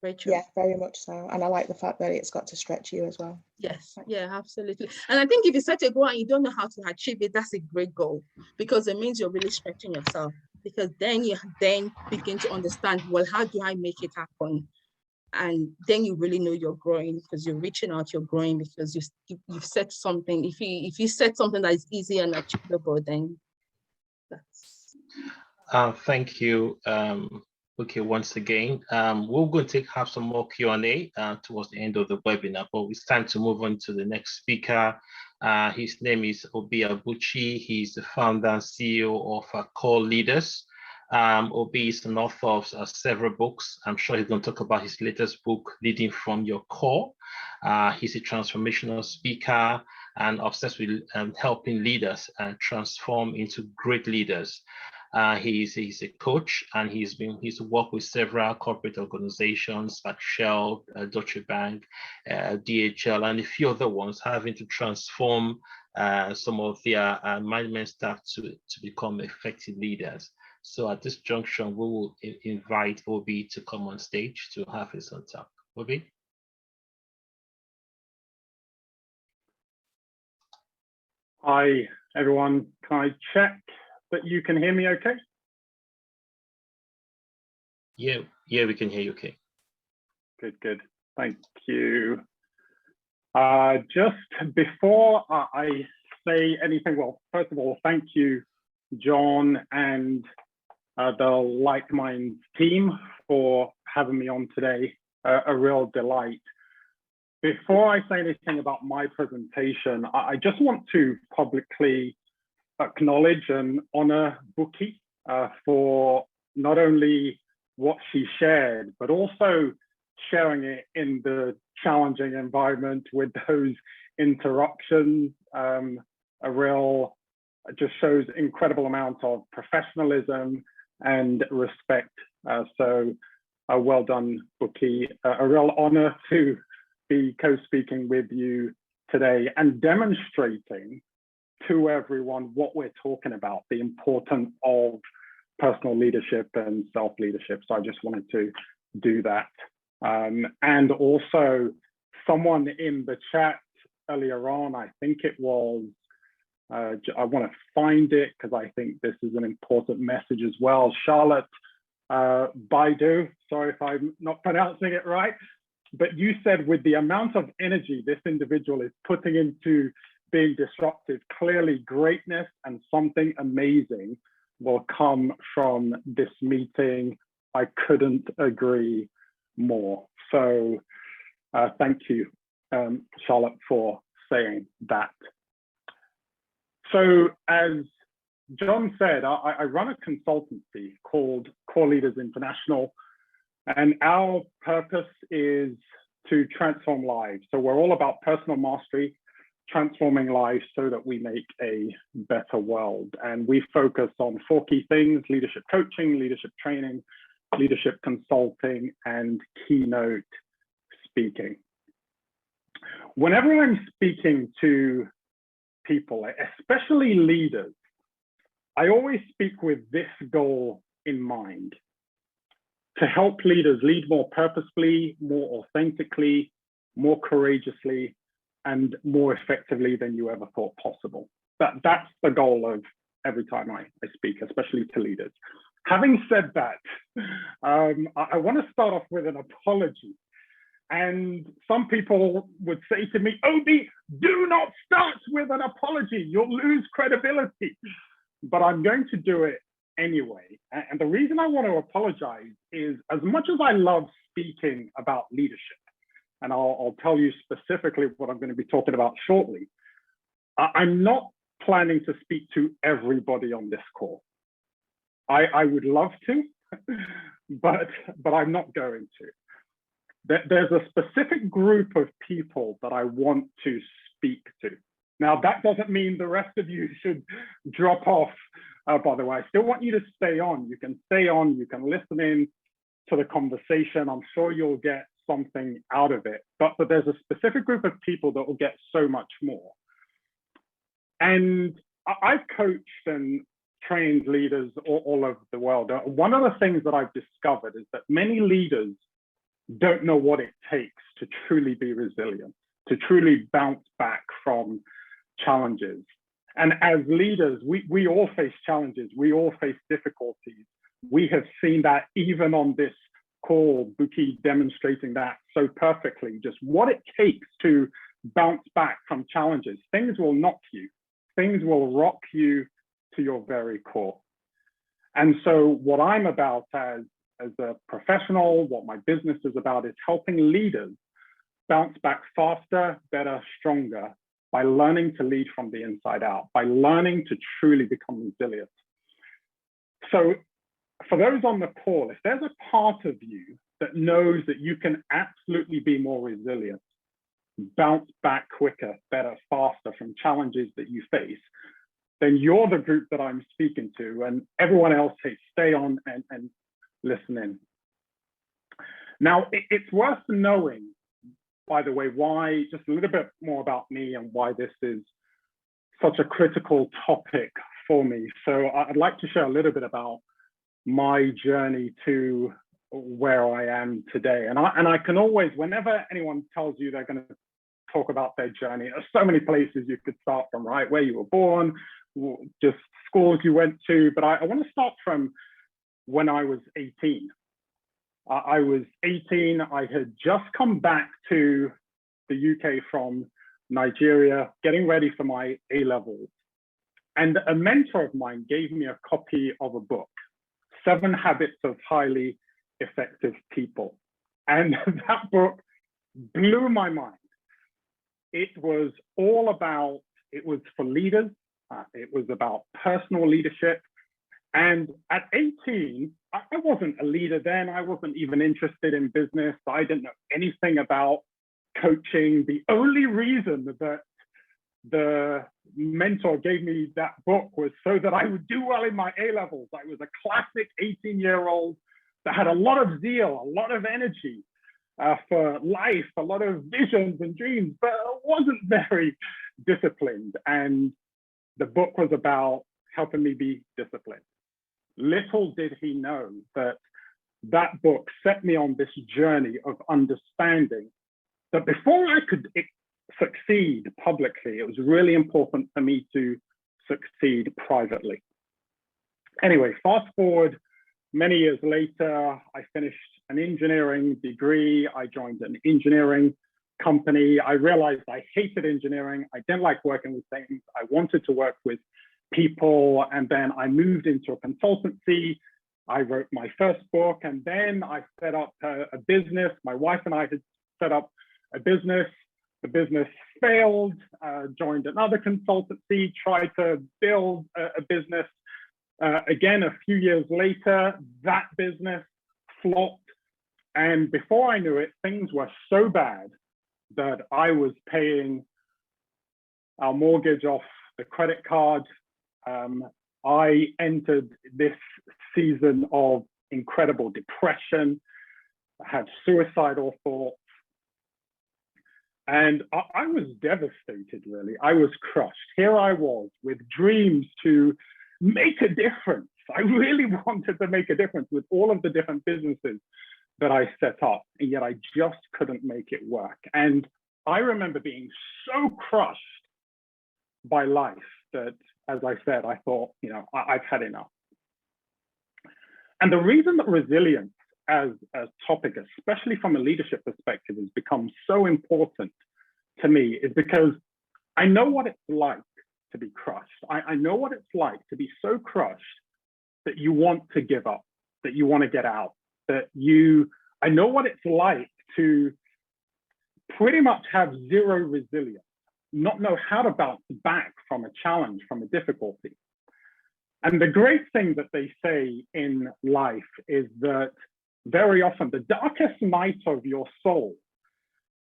Rachel? Yeah, very much so. And I like the fact that it's got to stretch you as well. Yes, yeah, absolutely. And I think if you set a goal and you don't know how to achieve it, that's a great goal, because it means you're really stretching yourself, because then you begin to understand, well, how do I make it happen? And then you really know you're growing, because you're reaching out, you're growing, because you've set something. If you set something that is easy and achievable, then that's... Thank you. Okay, once again, we're going to have some more Q&A towards the end of the webinar, but it's time to move on to the next speaker. His name is Obi Abuchi. He's the founder and CEO of Core Leaders. Obi is an author of several books. I'm sure he's going to talk about his latest book, Leading from Your Core. He's a transformational speaker, and obsessed with helping leaders transform into great leaders. He's a coach, and he's worked with several corporate organizations like Shell, Deutsche Bank, DHL, and a few other ones, having to transform some of their management staff to become effective leaders. So at this junction, we will invite Obi to come on stage to have his own talk. Obi? Hi, everyone. Can I check that you can hear me okay? Yeah, we can hear you okay. Good. Thank you. Just before I say anything, well, first of all, thank you, John, and the Like Minds team for having me on today. A real delight. Before I say anything about my presentation, I just want to publicly acknowledge and honor Buki for not only what she shared, but also sharing it in the challenging environment with those interruptions. Just shows incredible amount of professionalism and respect. So well done, Buki. A real honor to be co-speaking with you today and demonstrating to everyone what we're talking about, the importance of personal leadership and self-leadership. So I just wanted to do that. And also someone in the chat earlier on, I think it was, I want to find it because I think this is an important message as well. Charlotte Baidu, sorry if I'm not pronouncing it right, but you said with the amount of energy this individual is putting into being disruptive, clearly greatness and something amazing will come from this meeting. I couldn't agree more. So thank you, Charlotte, for saying that. So as John said, I run a consultancy called Core Leaders International, and our purpose is to transform lives. So we're all about personal mastery, transforming lives so that we make a better world. And we focus on 4 key things: leadership coaching, leadership training, leadership consulting, and keynote speaking. Whenever I'm speaking to people, especially leaders, I always speak with this goal in mind: to help leaders lead more purposefully, more authentically, more courageously, and more effectively than you ever thought possible. That's the goal of every time I speak, especially to leaders. Having said that, I want to start off with an apology. And some people would say to me, Obi, do not start with an apology. You'll lose credibility. But I'm going to do it anyway. And the reason I want to apologize is, as much as I love speaking about leadership, and I'll tell you specifically what I'm going to be talking about shortly, I'm not planning to speak to everybody on this call. I would love to, but I'm not going to. There's a specific group of people that I want to speak to. Now, that doesn't mean the rest of you should drop off, by the way. I still want you to stay on. You can stay on, you can listen in to the conversation. I'm sure you'll get something out of it, but there's a specific group of people that will get so much more. And I've coached and trained leaders all over the world. One of the things that I've discovered is that many leaders don't know what it takes to truly be resilient, to truly bounce back from challenges. And as leaders, we all face challenges, we all face difficulties. We have seen that even on this call, Buki demonstrating that so perfectly, just what it takes to bounce back from challenges. Things will knock you, things will rock you to your very core. And so what I'm about as a professional, what my business is about, is helping leaders bounce back faster, better, stronger, by learning to lead from the inside out, by learning to truly become resilient. So for those on the call, if there's a part of you that knows that you can absolutely be more resilient, bounce back quicker, better, faster from challenges that you face, then you're the group that I'm speaking to, and everyone else, hey, stay on and listen in. Now, it's worth knowing, by the way, why, just a little bit more about me and why this is such a critical topic for me. So I'd like to share a little bit about my journey to where I am today. And I can always, whenever anyone tells you they're going to talk about their journey, there's so many places you could start from, right? Where you were born, just schools you went to. But I want to start from when I was 18. I was 18. I had just come back to the UK from Nigeria, getting ready for my A-levels. And a mentor of mine gave me a copy of a book, 7 Habits of Highly Effective People. And that book blew my mind. It was all about, it was for leaders. It was about personal leadership. And at 18, I wasn't a leader then. I wasn't even interested in business. I didn't know anything about coaching. The only reason that the mentor gave me that book was so that I would do well in my A-levels. I was a classic 18-year-old that had a lot of zeal, a lot of energy for life, a lot of visions and dreams, but wasn't very disciplined. And the book was about helping me be disciplined. Little did he know that that book set me on this journey of understanding that before I could succeed publicly, it was really important for me to succeed privately. Anyway, fast forward many years later, I finished an engineering degree. I joined an engineering company. I realized I hated engineering. I didn't like working with things. I wanted to work with people. And then I moved into a consultancy. I wrote my first book, and then I set up a business. My wife and I had set up a business. The business failed, joined another consultancy, tried to build a business. Again, a few years later, that business flopped. And before I knew it, things were so bad that I was paying our mortgage off the credit card. I entered this season of incredible depression. I had suicidal thoughts. And I was devastated, really. I was crushed. Here I was with dreams to make a difference. I really wanted to make a difference with all of the different businesses that I set up, and yet I just couldn't make it work. And I remember being so crushed by life that, as I said, I thought, I've had enough. And the reason that resilience as a topic, especially from a leadership perspective, has become so important to me is because I know what it's like to be crushed. I know what it's like to be so crushed that you want to give up, that you want to get out, I know what it's like to pretty much have zero resilience, not know how to bounce back from a challenge, from a difficulty. And the great thing that they say in life is that very often the darkest night of your soul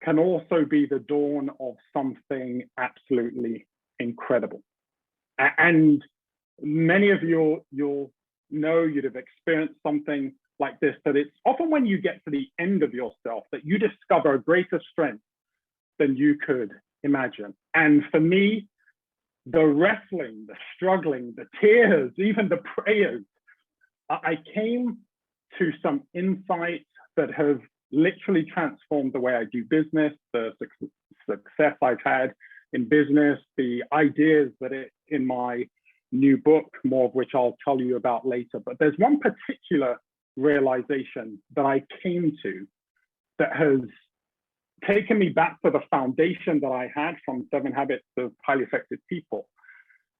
can also be the dawn of something absolutely incredible. And many of you, you'll know, you'd have experienced something like this, that it's often when you get to the end of yourself that you discover a greater strength than you could imagine. And for me, the wrestling, the struggling, the tears, even the prayers, I came to some insights that have literally transformed the way I do business, the success I've had in business, the ideas that in my new book, more of which I'll tell you about later. But there's one particular realization that I came to that has taken me back to the foundation that I had from 7 Habits of Highly Effective People,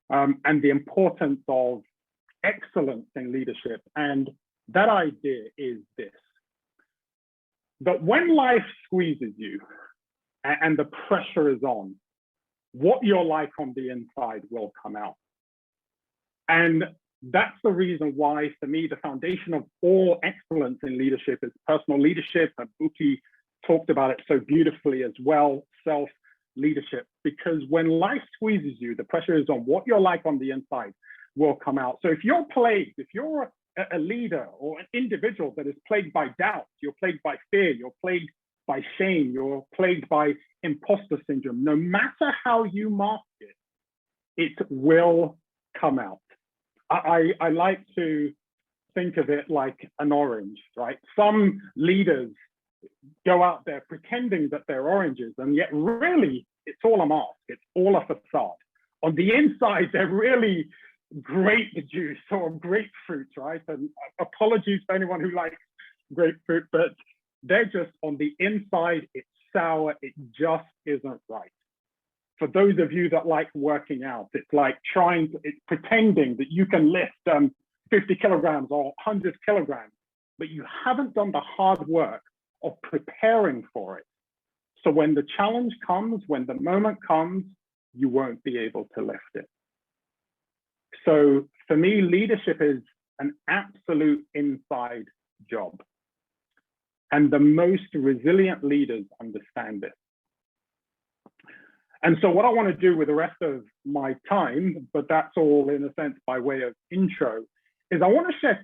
and the importance of excellence in leadership. And that idea is this: that when life squeezes you and the pressure is on, what you're like on the inside will come out. And that's the reason why, for me, the foundation of all excellence in leadership is personal leadership. And Buki talked about it so beautifully as well, self-leadership, because when life squeezes you, the pressure is on what you're like on the inside will come out. So if you're plagued, if you're a leader or an individual that is plagued by doubt, you're plagued by fear, you're plagued by shame, you're plagued by imposter syndrome, no matter how you mask it, it will come out. I like to think of it like an orange, right? Some leaders go out there pretending that they're oranges, and yet really it's all a mask, it's all a facade. On the inside, they're really grape juice or grapefruit, right? And apologies for anyone who likes grapefruit, but they're just on the inside, it's sour, it just isn't right. For those of you that like working out, it's like it's pretending that you can lift 50 kilograms or 100 kilograms, but you haven't done the hard work of preparing for it. So when the challenge comes, when the moment comes, you won't be able to lift it. So for me, leadership is an absolute inside job. And the most resilient leaders understand it. And so what I want to do with the rest of my time, but that's all in a sense by way of intro, is I want to share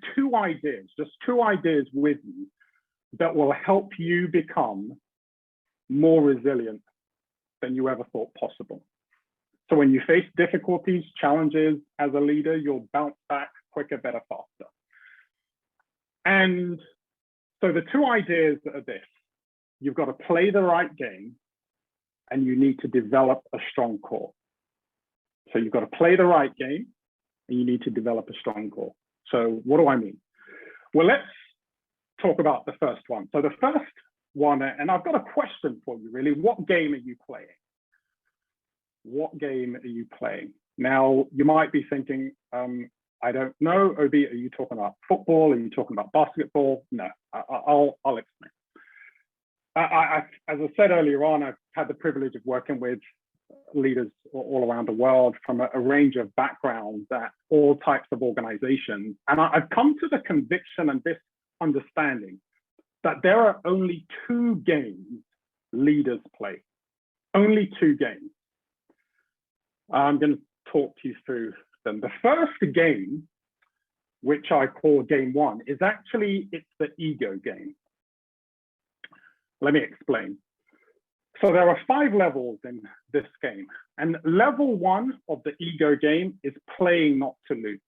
just two ideas with you that will help you become more resilient than you ever thought possible. So when you face difficulties, challenges as a leader, you'll bounce back quicker, better, faster. And so the two ideas are this: you've got to play the right game and you need to develop a strong core. So you've got to play the right game and you need to develop a strong core. So what do I mean? Well, let's talk about the first one. So the first one, and I've got a question for you really, what game are you playing? What game are you playing? Now, you might be thinking, I don't know, Obi, are you talking about football? Are you talking about basketball? No, I'll explain. As I said earlier on, I've had the privilege of working with leaders all around the world from a range of backgrounds at all types of organizations. And I've come to the conviction and this understanding that there are only two games leaders play, only two games. I'm going to talk to you through them. The first game, which I call game one, is actually, it's the ego game. Let me explain. So there are 5 levels in this game. And level 1 of the ego game is playing not to lose.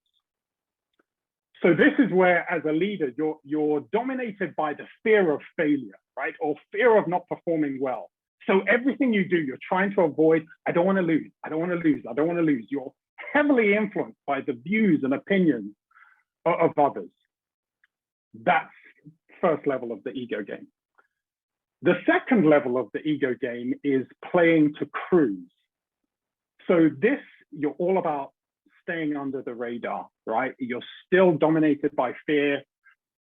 So this is where, as a leader, you're dominated by the fear of failure, right? Or fear of not performing well. So everything you do, you're trying to avoid, I don't want to lose, I don't want to lose, I don't want to lose. You're heavily influenced by the views and opinions of others. That's first level of the ego game. The second level of the ego game is playing to cruise. So this, you're all about staying under the radar, right? You're still dominated by fear.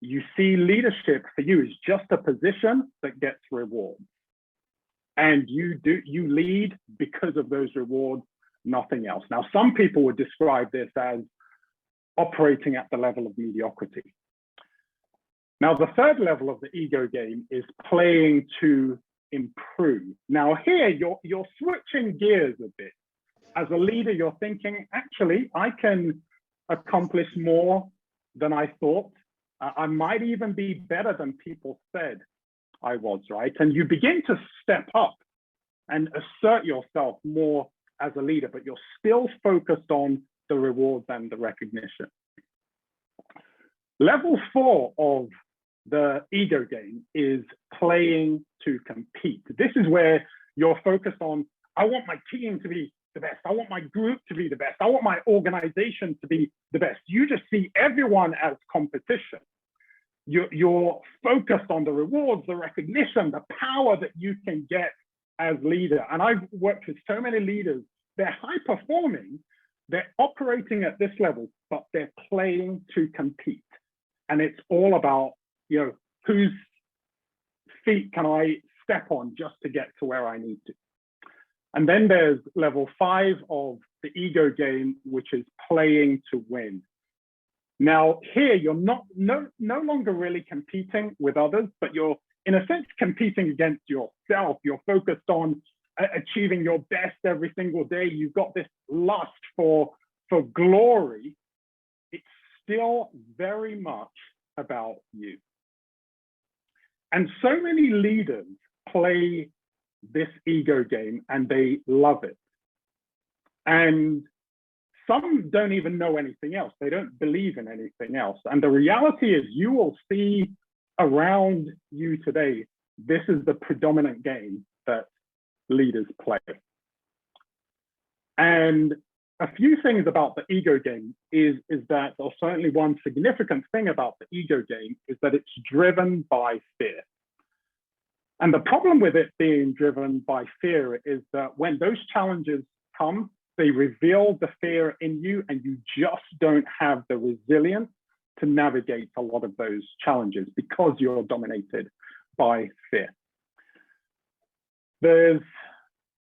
You see leadership for you is just a position that gets rewards. And you lead because of those rewards, nothing else. Now, some people would describe this as operating at the level of mediocrity. Now, the third level of the ego game is playing to improve. Now, here you're switching gears a bit. As a leader, you're thinking, actually, I can accomplish more than I thought. I might even be better than people said I was, right? And you begin to step up and assert yourself more as a leader, but you're still focused on the rewards and the recognition. Level 4 of the ego game is playing to compete. This is where you're focused on, I want my team to be the best. I want my group to be the best. I want my organization to be the best. You just see everyone as competition. You're focused on the rewards, the recognition, the power that you can get as leader. And I've worked with so many leaders, they're high performing, they're operating at this level, but they're playing to compete. And it's all about, whose feet can I step on just to get to where I need to. And then there's level 5 of the ego game, which is playing to win. Now, here you're no longer really competing with others, but you're in a sense competing against yourself. You're focused on achieving your best every single day. You've got this lust for glory. It's still very much about you. And so many leaders play this ego game and they love it. And some don't even know anything else. They don't believe in anything else. And the reality is you will see around you today, this is the predominant game that leaders play. And a few things about the ego game is that, or certainly one significant thing about the ego game is that it's driven by fear. And the problem with it being driven by fear is that when those challenges come, they reveal the fear in you and you just don't have the resilience to navigate a lot of those challenges because you're dominated by fear. There's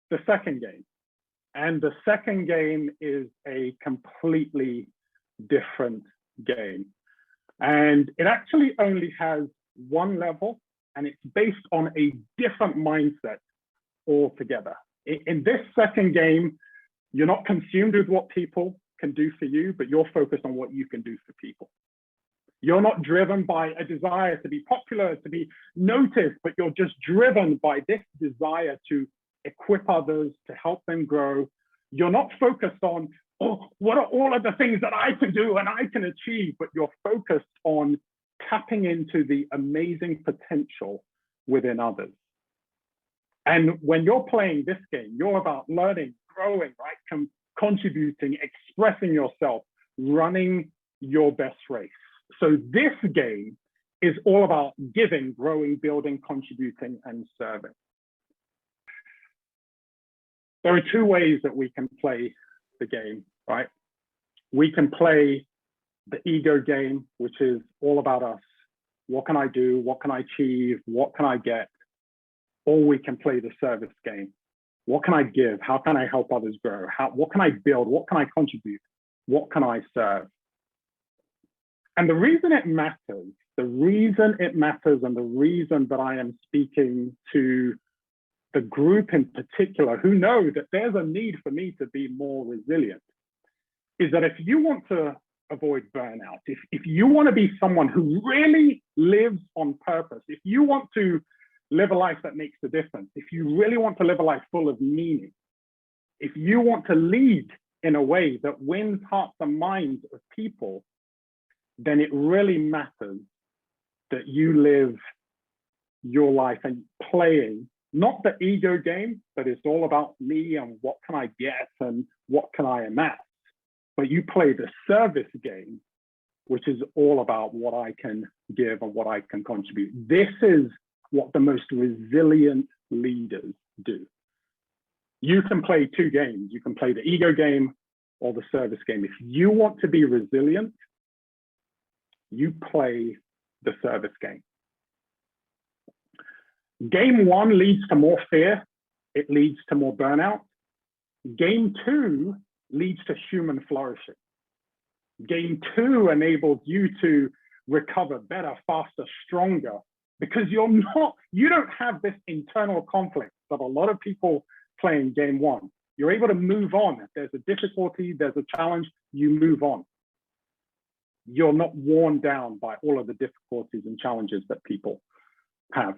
the second game. And the second game is a completely different game. And it actually only has one level and it's based on a different mindset altogether. In this second game, you're not consumed with what people can do for you, but you're focused on what you can do for people. You're not driven by a desire to be popular, to be noticed, but you're just driven by this desire to equip others, to help them grow. You're not focused on, oh, what are all of the things that I can do and I can achieve, but you're focused on tapping into the amazing potential within others. And when you're playing this game, you're about learning, growing, right? Contributing, expressing yourself, running your best race. So this game is all about giving, growing, building, contributing, and serving. There are two ways that we can play the game, right? We can play the ego game, which is all about us. What can I do? What can I achieve? What can I get? Or we can play the service game. What can I give? How can I help others grow? What can I build? What can I contribute? What can I serve? And the reason it matters and the reason that I am speaking to the group in particular who know that there's a need for me to be more resilient is that if you want to avoid burnout, if you want to be someone who really lives on purpose, if you want to live a life that makes a difference, if you really want to live a life full of meaning, if you want to lead in a way that wins hearts and minds of people, then it really matters that you live your life and playing not the ego game, but it's all about me and what can I get and what can I amass, but you play the service game, which is all about what I can give and what I can contribute. This is what the most resilient leaders do. You can play two games. You can play the ego game or the service game. If you want to be resilient, you play the service game. Game one leads to more fear. It leads to more burnout. Game two leads to human flourishing. Game two enables you to recover better, faster, stronger, because you don't have this internal conflict that a lot of people play in game one. You're able to move on. If there's a difficulty, there's a challenge, you move on. You're not worn down by all of the difficulties and challenges that people have.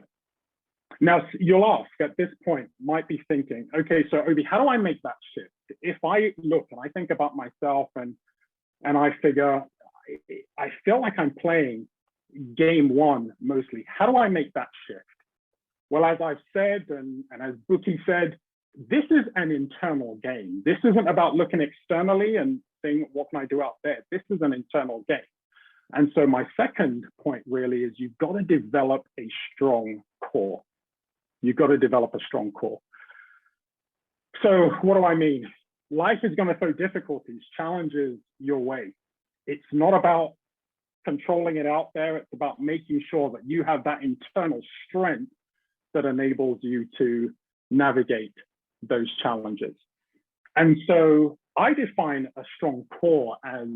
Now, you'll ask at this point, might be thinking, okay, so Obi, how do I make that shift? If I look and I think about myself and I figure, I feel like I'm playing game one mostly, how do I make that shift? Well, as I've said, and as Buki said, this is an internal game. This isn't about looking externally and saying, what can I do out there? This is an internal game. And so my second point really is you've got to develop a strong core. You've got to develop a strong core. So what do I mean? Life is going to throw difficulties, challenges your way. It's not about controlling it out there. It's about making sure that you have that internal strength that enables you to navigate those challenges. And so I define a strong core as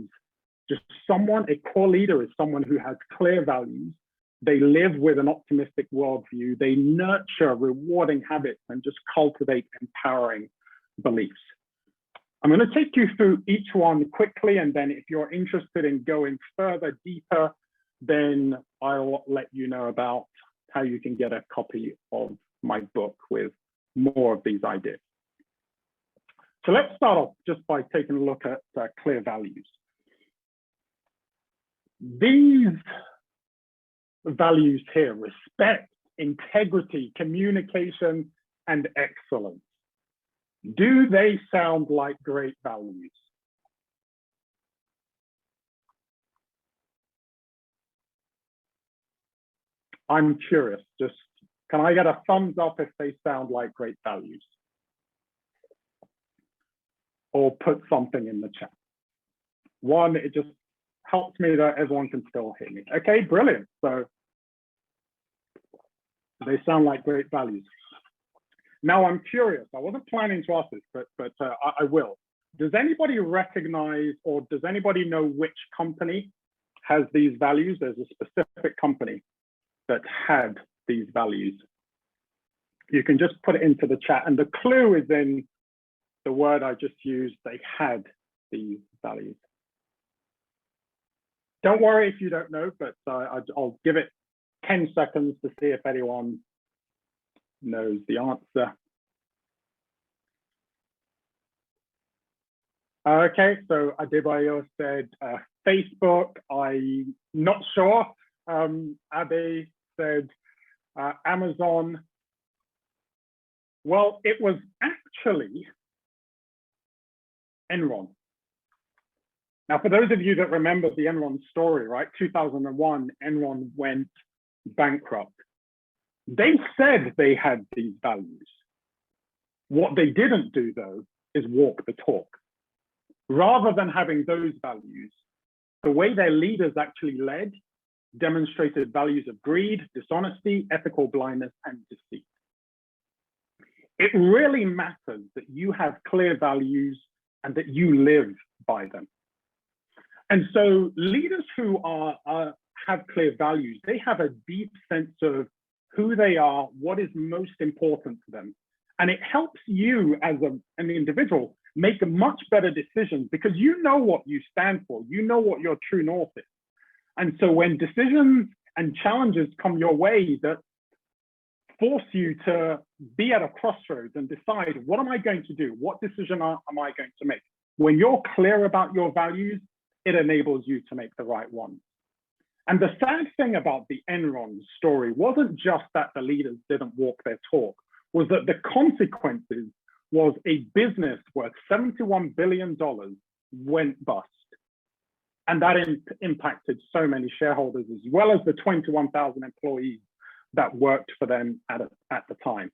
Just someone, a core leader is someone who has clear values. They live with an optimistic worldview. They nurture rewarding habits and just cultivate empowering beliefs. I'm going to take you through each one quickly, and then if you're interested in going further, deeper, then I'll let you know about how you can get a copy of my book with more of these ideas. So let's start off just by taking a look at clear values. These values here: respect, integrity, communication, and excellence. Do they sound like great values? I'm curious, just can I get a thumbs up if they sound like great values? Or put something in the chat. One, it just helps me that everyone can still hear me. Okay, brilliant. So they sound like great values. Now I'm curious, I wasn't planning to ask this, but I will. Does anybody recognize, or does anybody know which company has these values? There's a specific company that had these values. You can just put it into the chat, and the clue is in the word I just used. They had these values. Don't worry if you don't know, but I'll give it 10 seconds to see if anyone knows the answer. Okay, so Adebayo said Facebook. I'm not sure. Abe said Amazon. Well, it was actually Enron. Now, for those of you that remember the Enron story, right? 2001, Enron went bankrupt. They said they had these values. What they didn't do, though, is walk the talk. Rather than having those values, the way their leaders actually led demonstrated values of greed, dishonesty, ethical blindness, and deceit. It really matters that you have clear values and that you live by them. And so leaders who have clear values, they have a deep sense of who they are, what is most important to them. And it helps you as an individual make much better decisions because you know what you stand for, you know what your true north is. And so when decisions and challenges come your way that force you to be at a crossroads and decide, what am I going to do? What decision am I going to make? When you're clear about your values, it enables you to make the right one. And the sad thing about the Enron story wasn't just that the leaders didn't walk their talk, was that the consequences was a business worth $71 billion went bust. And that impacted so many shareholders, as well as the 21,000 employees that worked for them at the time.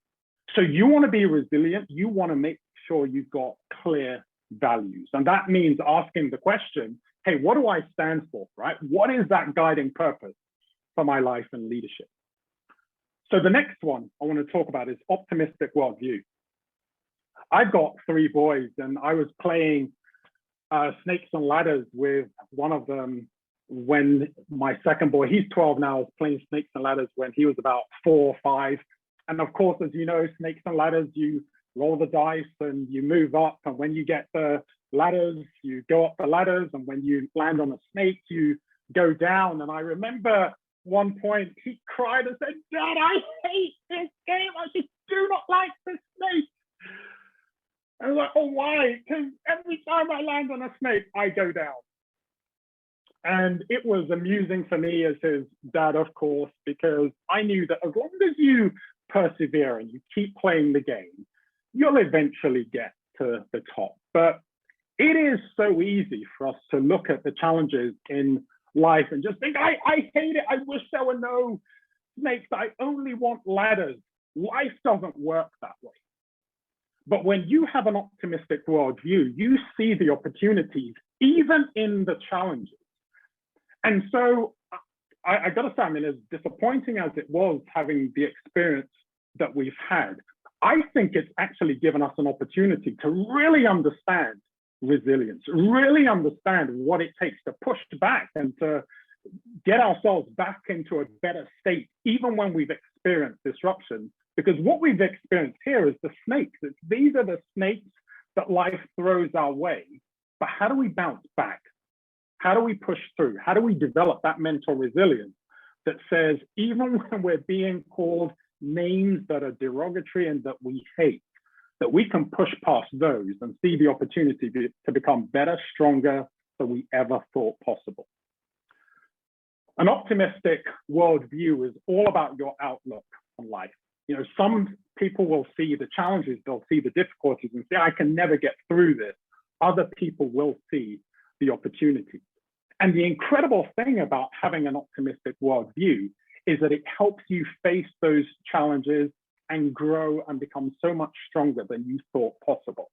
So you want to be resilient. You want to make sure you've got clear values. And that means asking the question, hey, what do I stand for, right? What is that guiding purpose for my life and leadership? So the next one I want to talk about is optimistic worldview. I've got 3 boys, and I was playing snakes and ladders with one of them when my second boy, he's 12 now, was playing snakes and ladders when he was about 4 or 5. And of course, as you know, snakes and ladders, you roll the dice and you move up. And when you get the ladders, you go up the ladders. And when you land on a snake, you go down. And I remember one point he cried and said, "Dad, I hate this game. I just do not like this snake." I was like, "Oh, why?" Because every time I land on a snake, I go down. And it was amusing for me as his dad, of course, because I knew that as long as you persevere and you keep playing the game, you'll eventually get to the top. But it is so easy for us to look at the challenges in life and just think, I hate it. I wish there were no snakes. I only want ladders. Life doesn't work that way. But when you have an optimistic worldview, you see the opportunities, even in the challenges. And so I got to say, I mean, as disappointing as it was having the experience that we've had, I think it's actually given us an opportunity to really understand resilience, really understand what it takes to push back and to get ourselves back into a better state, even when we've experienced disruption. Because what we've experienced here is the snakes. These are the snakes that life throws our way. But how do we bounce back? How do we push through? How do we develop that mental resilience that says, even when we're being called names that are derogatory and that we hate, that we can push past those and see the opportunity to become better, stronger than we ever thought possible. An optimistic worldview is all about your outlook on life. You know, some people will see the challenges, they'll see the difficulties and say, I can never get through this. Other people will see the opportunity. And the incredible thing about having an optimistic worldview is that it helps you face those challenges and grow and become so much stronger than you thought possible.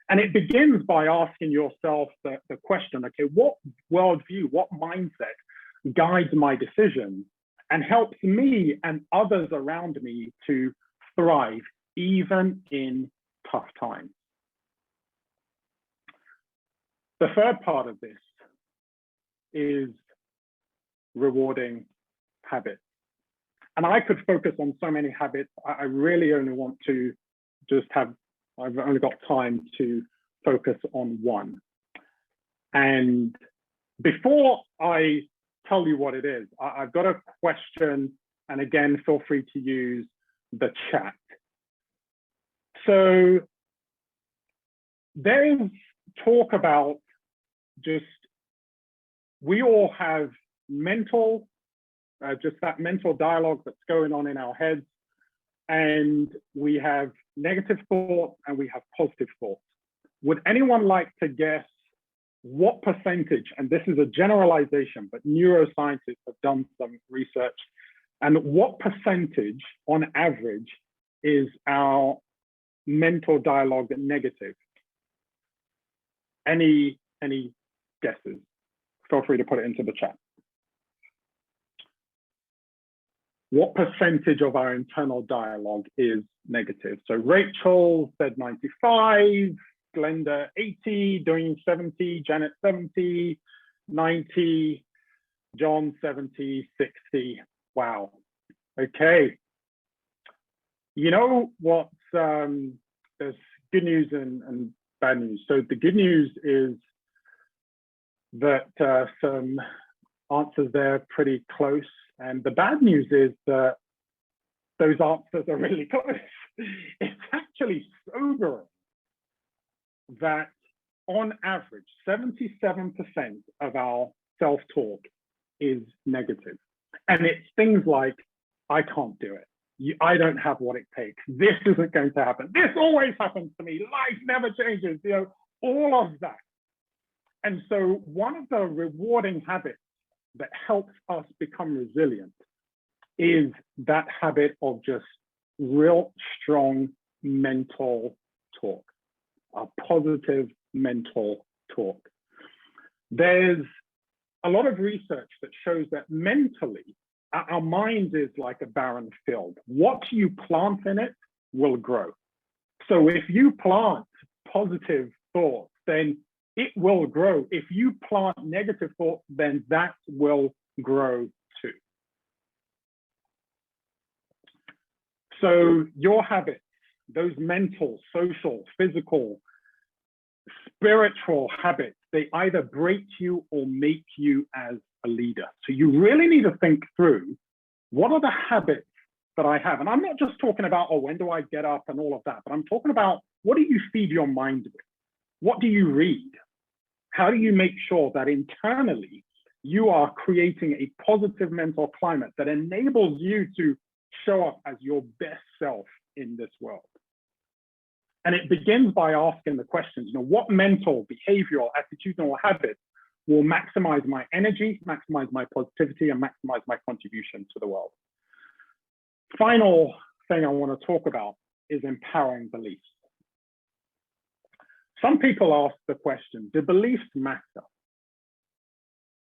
And it begins by asking yourself the question, okay, what worldview, what mindset guides my decisions and helps me and others around me to thrive even in tough times? The third part of this is rewarding habits. And I could focus on so many habits. I really only want to I've only got time to focus on one. And before I tell you what it is, I've got a question, and again, feel free to use the chat. So there is talk about we all have just that mental dialogue that's going on in our heads, and we have negative thoughts and we have positive thoughts. Would anyone like to guess what percentage, and this is a generalization, but neuroscientists have done some research, and what percentage on average is our mental dialogue negative? Any guesses? Feel free to put it into the chat. What percentage of our internal dialogue is negative? So Rachel said 95, Glenda 80, Doreen 70, Janet 70, 90, John 70, 60. Wow. Okay. You know what? There's good news and bad news. So the good news is that some answers there pretty close. And the bad news is that those answers are really close. It's actually sobering that on average, 77% of our self-talk is negative. And it's things like, I can't do it. I don't have what it takes. This isn't going to happen. This always happens to me. Life never changes, all of that. And so one of the rewarding habits that helps us become resilient is that habit of just real strong mental talk, a positive mental talk. There's a lot of research that shows that mentally, our mind is like a barren field. What you plant in it will grow. So if you plant positive thoughts, then it will grow. If you plant negative thoughts, then that will grow too. So your habits, those mental, social, physical, spiritual habits, they either break you or make you as a leader. So you really need to think through, what are the habits that I have? And I'm not just talking about, oh, when do I get up and all of that, but I'm talking about, what do you feed your mind with? What do you read? How do you make sure that internally you are creating a positive mental climate that enables you to show up as your best self in this world? And it begins by asking the questions, what mental, behavioral, attitudinal habits will maximize my energy, maximize my positivity, and maximize my contribution to the world? Final thing I want to talk about is empowering beliefs. Some people ask the question, do beliefs matter?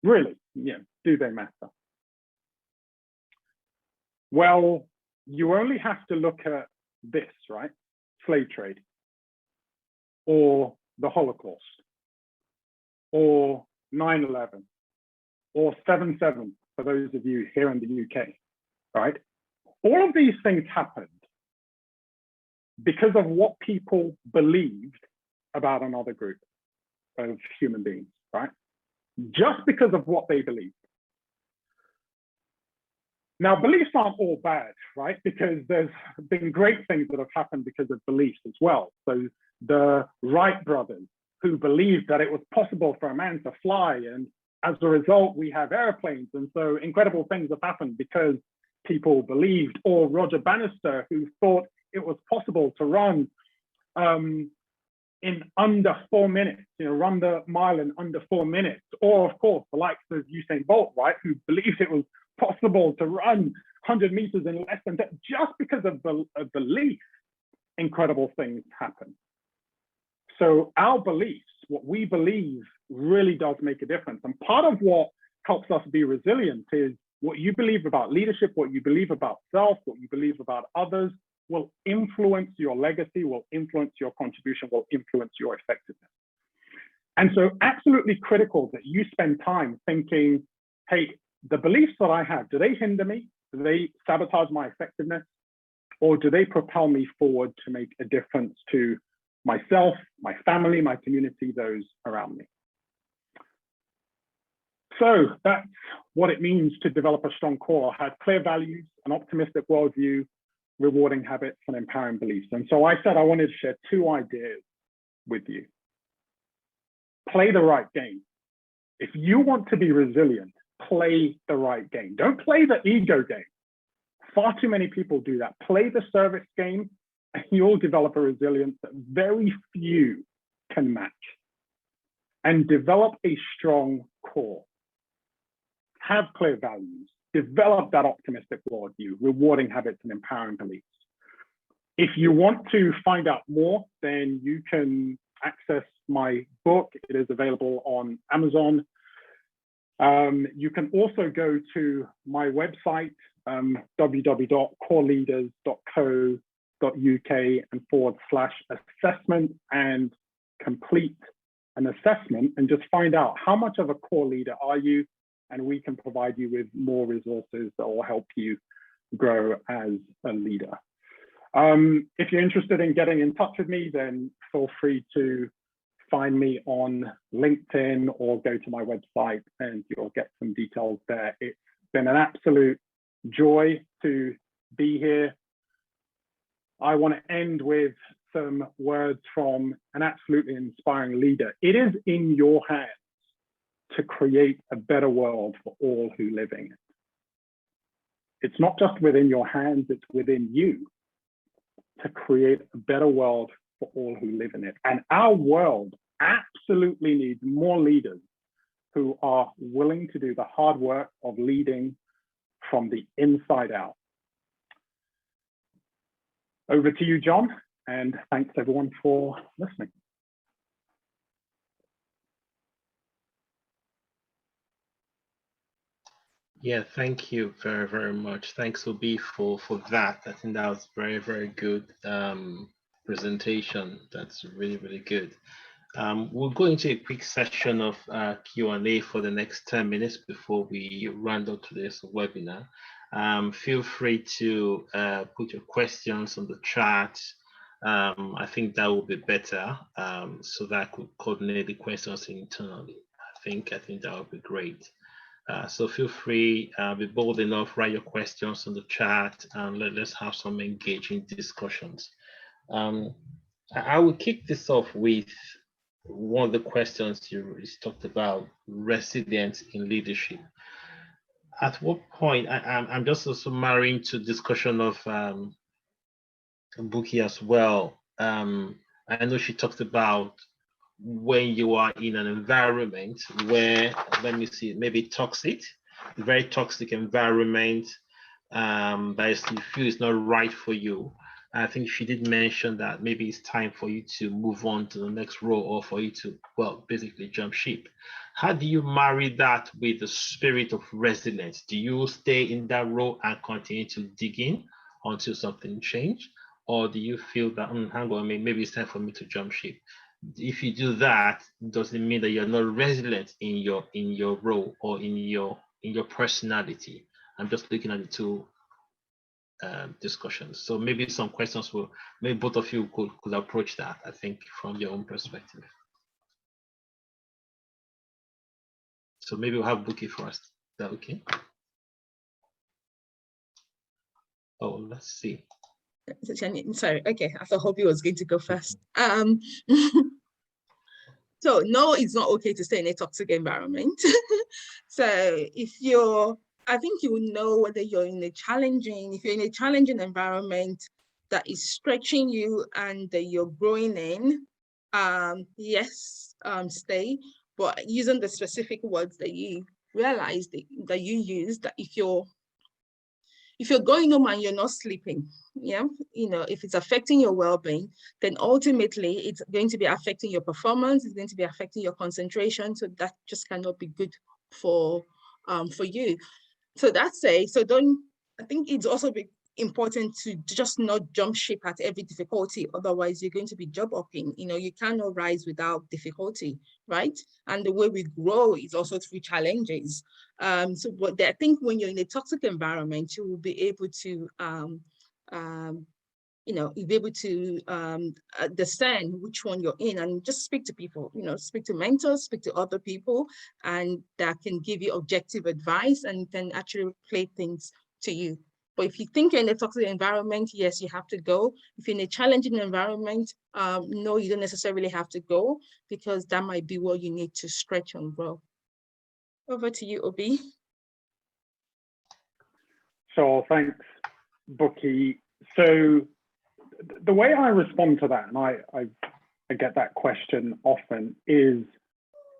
Really? Yeah, do they matter? Well, you only have to look at this, right? Slave trade or the Holocaust. or 9/11 or 7/7 for those of you here in the UK, right? All of these things happened because of what people believed about another group of human beings, right? Just because of what they believed. Now, beliefs aren't all bad, right? Because there's been great things that have happened because of beliefs as well. So the Wright brothers, who believed that it was possible for a man to fly, and as a result, we have airplanes. And so incredible things have happened because people believed. Or Roger Bannister, who thought it was possible to run in under 4 minutes, run the mile in under 4 minutes. Or of course, the likes of Usain Bolt, right, who believed it was possible to run 100 meters in less than 10. Just because of belief, incredible things happen. So our beliefs, what we believe, really does make a difference. And part of what helps us be resilient is what you believe about leadership, what you believe about self, what you believe about others will influence your legacy, will influence your contribution, will influence your effectiveness. And so absolutely critical that you spend time thinking, hey, the beliefs that I have, do they hinder me? Do they sabotage my effectiveness? Or do they propel me forward to make a difference to myself, my family, my community, those around me? So that's what it means to develop a strong core: have clear values, an optimistic worldview, rewarding habits, and empowering beliefs. And so I said I wanted to share 2 ideas with you. Play the right game. If you want to be resilient, play the right game. Don't play the ego game. Far too many people do that. Play the service game, and you'll develop a resilience that very few can match. And develop a strong core. Have clear values. Develop that optimistic worldview, rewarding habits, and empowering beliefs. If you want to find out more, then you can access my book. It is available on Amazon. You can also go to my website, www.coreleaders.co.uk /assessment, and complete an assessment and just find out how much of a core leader are you, and we can provide you with more resources that will help you grow as a leader. If you're interested in getting in touch with me, then feel free to find me on LinkedIn or go to my website and you'll get some details there. It's been an absolute joy to be here. I want to end with some words from an absolutely inspiring leader. It is in your hands to create a better world for all who live in it. It's not just within your hands, it's within you to create a better world for all who live in it. And our world absolutely needs more leaders who are willing to do the hard work of leading from the inside out. Over to you, John, and thanks everyone for listening. Yeah, thank you very, very much. Thanks, Obi, for that. I think that was very, very good presentation. That's really, really good. We'll go into a quick session of Q&A for the next 10 minutes before we round up today's webinar. Feel free to put your questions on the chat. I think that will be better, so that I could coordinate the questions internally. I think that would be great. So feel free, be bold enough, write your questions on the chat, and let's have some engaging discussions. I will kick this off with one of the questions you talked about: resilience in leadership. At what point, I'm just also marrying to discussion of Buki as well. I know she talked about when you are in an environment where, let me see, maybe toxic, very toxic environment that you feel is not right for you. I think she did mention that maybe it's time for you to move on to the next role, or for you to, well, basically jump ship. How do you marry that with the spirit of resilience? Do you stay in that role and continue to dig in until something changes? Or do you feel that, hang on, maybe it's time for me to jump ship? if you do that, it doesn't mean that you're not resilient in your role or in your personality. I'm just looking at the two discussions. So maybe some questions will, maybe both of you could approach that, I think, from your own perspective. So maybe we'll have Buki first. Is that okay? Oh, let's see. Sorry, okay, I thought Hobby was going to go first. So no, it's not okay to stay in a toxic environment. So if you're, I think you will know whether you're in a challenging, if you're in a challenging environment that is stretching you and that you're growing in, yes, stay, but using the specific words that you realize that you use, that if you're going home and you're not sleeping, yeah, if it's affecting your well-being, then ultimately it's going to be affecting your performance, it's going to be affecting your concentration. So that just cannot be good for you. So that's I think it's also important to just not jump ship at every difficulty. Otherwise, you're going to be job hopping. You cannot rise without difficulty, right? And the way we grow is also through challenges. But I think when you're in a toxic environment, you will be able to you'll be able to discern which one you're in, and just speak to people, speak to mentors, speak to other people, and that can give you objective advice and can actually play things to you. But if you think you're in a toxic environment, yes, you have to go. If you're in a challenging environment, no, you don't necessarily have to go, because that might be what you need to stretch and grow. Over to you, Obi. So thanks, Buki. So the way I respond to that, and I get that question often, is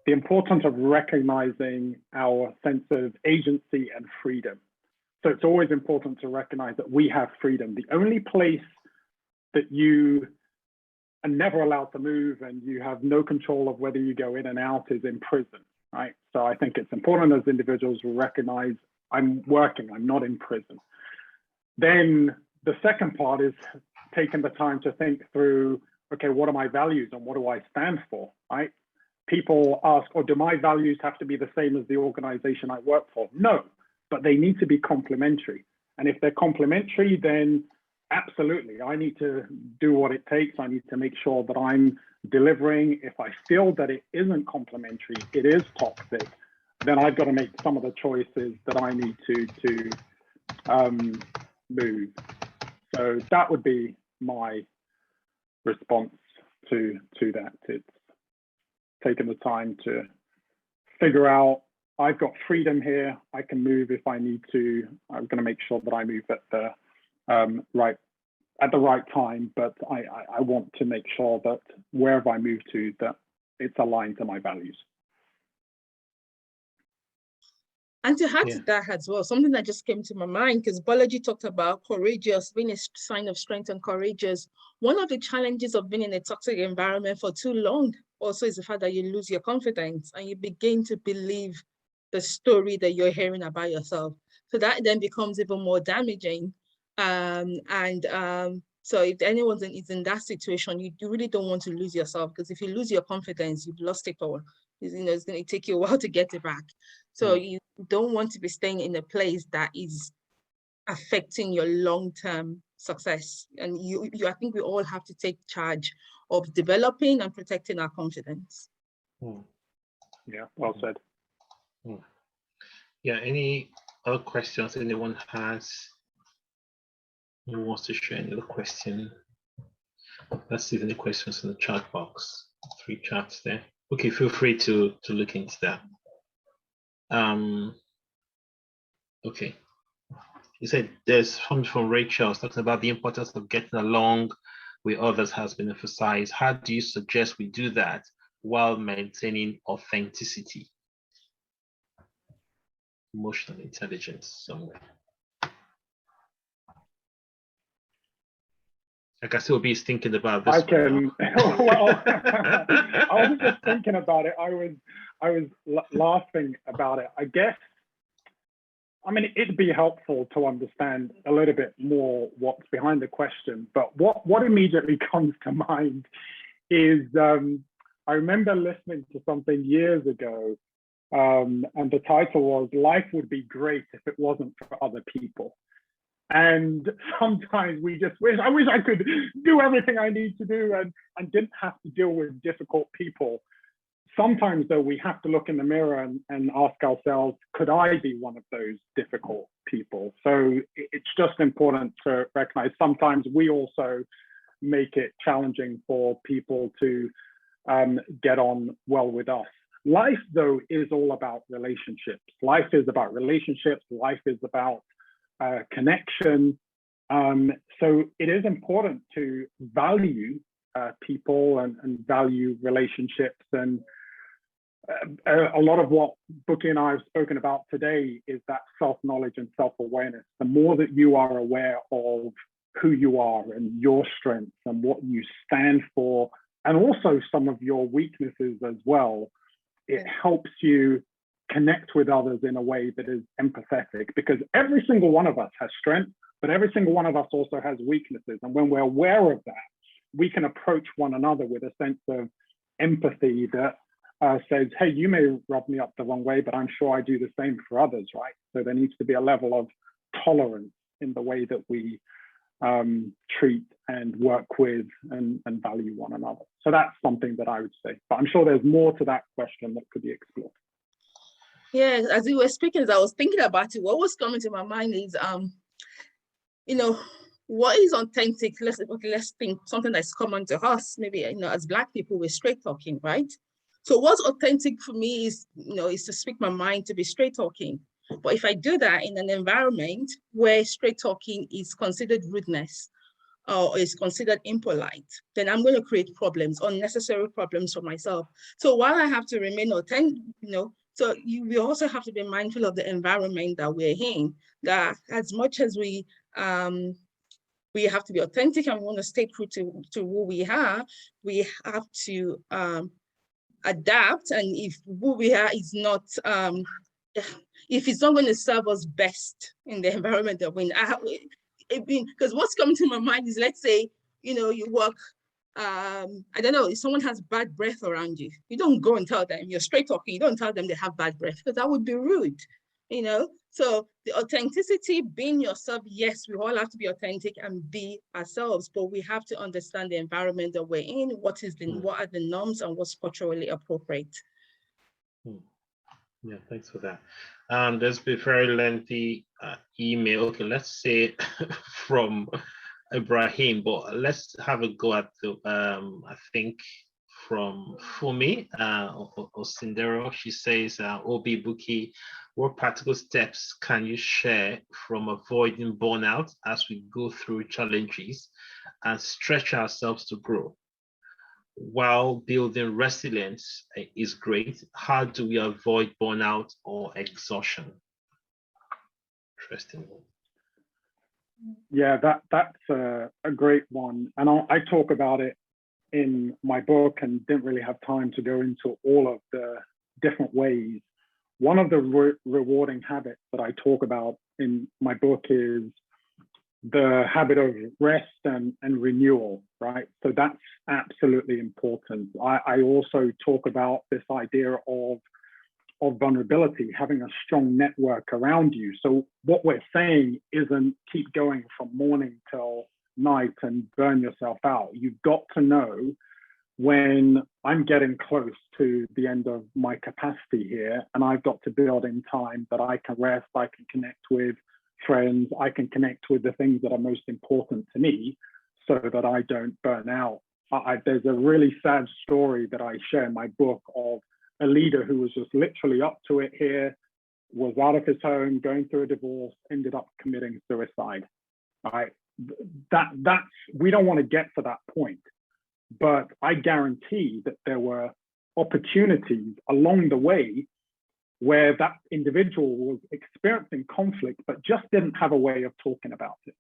the importance of recognizing our sense of agency and freedom. So it's always important to recognize that we have freedom. The only place that you are never allowed to move and you have no control of whether you go in and out is in prison, right? So I think it's important as individuals to recognize I'm working, I'm not in prison. Then the second part is taking the time to think through, okay, what are my values and what do I stand for, right? People ask, oh, do my values have to be the same as the organization I work for? No, but they need to be complementary. And if they're complementary, then absolutely, I need to do what it takes. I need to make sure that I'm delivering. If I feel that it isn't complementary, it is toxic, then I've got to make some of the choices that I need to move. So that would be my response to that. It's taking the time to figure out, I've got freedom here, I can move if I need to. I'm going to make sure that I move at the right time, but I want to make sure that wherever I move to, that it's aligned to my values. And to add to that as well, something that just came to my mind, because Bolaji talked about courageous, being a sign of strength and courageous. One of the challenges of being in a toxic environment for too long also is the fact that you lose your confidence and you begin to believe the story that you're hearing about yourself. So that then becomes even more damaging. So if anyone is in that situation, you really don't want to lose yourself, because if you lose your confidence, you've lost it all. It's going to take you a while to get it back. So you don't want to be staying in a place that is affecting your long-term success. And I think we all have to take charge of developing and protecting our confidence. Yeah, well said. Yeah, any other questions anyone has? Who wants to share any other question? Let's see if any questions in the chat box. 3 chats there. Okay, feel free to look into that. Okay. You said there's something from Rachel talking about the importance of getting along with others has been emphasized. How do you suggest we do that while maintaining authenticity? Emotional intelligence somewhere. I guess Obi is thinking about this. I can. Well, I wasn't just thinking about it. I was laughing about it. I guess. I mean, it'd be helpful to understand a little bit more what's behind the question. But what immediately comes to mind is I remember listening to something years ago, and the title was "Life Would Be Great If It Wasn't for Other People." And sometimes we just wish I could do everything I need to do and didn't have to deal with difficult people. Sometimes, though, we have to look in the mirror and ask ourselves, could I be one of those difficult people? So it's just important to recognize sometimes we also make it challenging for people to get on well with us. Life, though, is all about relationships. Life is about relationships. Life is about connection. So it is important to value people and value relationships. And a lot of what Buki and I have spoken about today is that self-knowledge and self-awareness. The more that you are aware of who you are and your strengths and what you stand for, and also some of your weaknesses as well, it helps you connect with others in a way that is empathetic, because every single one of us has strengths, but every single one of us also has weaknesses. And when we're aware of that, we can approach one another with a sense of empathy that says, hey, you may rub me up the wrong way, but I'm sure I do the same for others, right? So there needs to be a level of tolerance in the way that we treat and work with and value one another. So that's something that I would say, but I'm sure there's more to that question that could be explored. Yeah, as you were speaking, as I was thinking about it, what was coming to my mind is, you know, what is authentic? Let's think something that's common to us. Maybe, you know, as Black people, we're straight talking, right? So what's authentic for me is, you know, is to speak my mind, to be straight talking. But if I do that in an environment where straight talking is considered rudeness or is considered impolite, then I'm going to create problems, unnecessary problems for myself. So while I have to remain authentic, you know, so we also have to be mindful of the environment that we're in, that as much as we have to be authentic and we want to stay true to who we are, we have to adapt. And if who we are is not, if it's not going to serve us best in the environment that we're in, because what's coming to my mind is, let's say, you know, you work, I don't know, if someone has bad breath around you, you don't go and tell them, you're straight talking, you don't tell them they have bad breath, because that would be rude, you know? So the authenticity, being yourself, yes, we all have to be authentic and be ourselves, but we have to understand the environment that we're in, what are the norms and what's culturally appropriate. Yeah, thanks for that. There's been a very lengthy email. Okay, let's say from Ibrahim, but let's have a go at the, I think from Fumi or Sindero. She says, Obi Buki, what practical steps can you share from avoiding burnout as we go through challenges and stretch ourselves to grow? While building resilience is great, how do we avoid burnout or exhaustion? Interesting. Yeah, that's a great one. And I talk about it in my book and didn't really have time to go into all of the different ways. One of the rewarding habits that I talk about in my book is the habit of rest and renewal, right? So that's absolutely important. I also talk about this idea of vulnerability, having a strong network around you. So what we're saying isn't keep going from morning till night and burn yourself out. You've got to know when I'm getting close to the end of my capacity here, and I've got to build in time that I can rest, I can connect with friends, I can connect with the things that are most important to me so that I don't burn out. There's a really sad story that I share in my book of a leader who was just literally up to it here, was out of his home, going through a divorce, ended up committing suicide. Right? That's we don't want to get to that point, but I guarantee that there were opportunities along the way where that individual was experiencing conflict, but just didn't have a way of talking about it.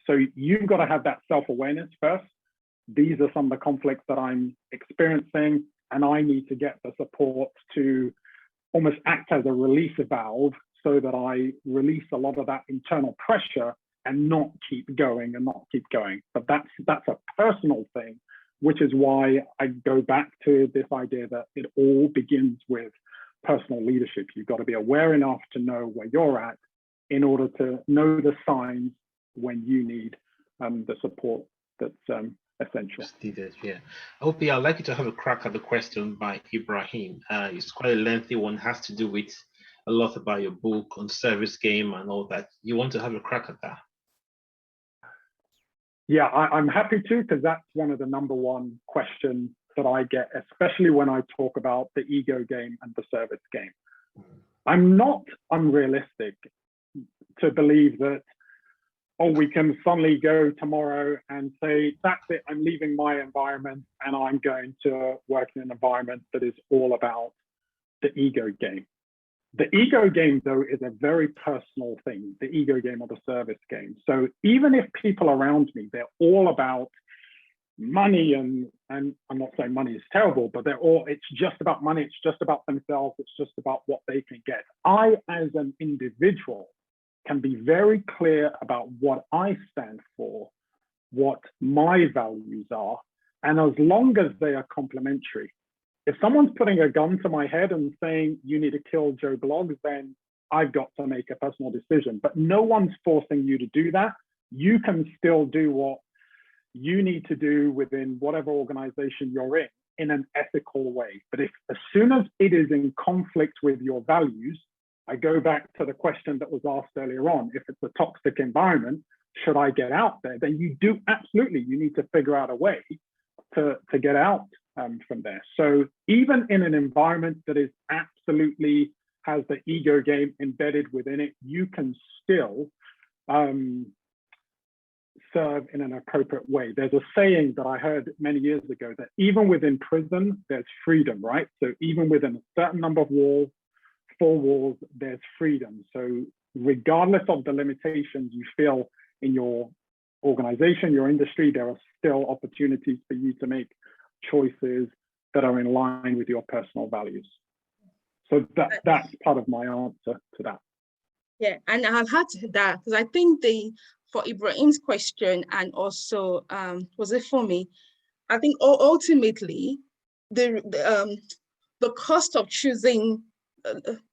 So you've got to have that self-awareness first. These are some of the conflicts that I'm experiencing, and I need to get the support to almost act as a release valve so that I release a lot of that internal pressure and not keep going and not keep going. But that's a personal thing which is why I go back to this idea that it all begins with personal leadership. You've got to be aware enough to know where you're at in order to know the signs when you need the support that's essential. Yeah. Obi, I'd like you to have a crack at the question by Ibrahim. It's quite a lengthy one, has to do with a lot about your book on service game and all that. You want to have a crack at that? Yeah, I'm happy to, because that's one of the number one questions that I get, especially when I talk about the ego game and the service game. I'm not unrealistic to believe that, oh, we can suddenly go tomorrow and say, that's it, I'm leaving my environment and I'm going to work in an environment that is all about the ego game. The ego game, though, is a very personal thing, the ego game or the service game. So even if people around me, they're all about money, and I'm not saying money is terrible, but it's just about money, it's just about themselves, it's just about what they can get. I, as an individual, can be very clear about what I stand for, what my values are, and as long as they are complementary. If someone's putting a gun to my head and saying, you need to kill Joe Bloggs, then I've got to make a personal decision. But no one's forcing you to do that. You can still do what you need to do within whatever organization you're in an ethical way. But if as soon as it is in conflict with your values, I go back to the question that was asked earlier on, if it's a toxic environment, should I get out there? Then you do, absolutely, you need to figure out a way to get out from there. So even in an environment that is absolutely has the ego game embedded within it, you can still serve in an appropriate way. There's a saying that I heard many years ago that even within prison, there's freedom, right? So even within a certain number of walls, 4 walls, there's freedom. So regardless of the limitations you feel in your organization, your industry, there are still opportunities for you to make choices that are in line with your personal values. So that's part of my answer to that. Yeah, and I'll add to that, because I think for Ibrahim's question, and also was it for me? I think ultimately the cost of choosing,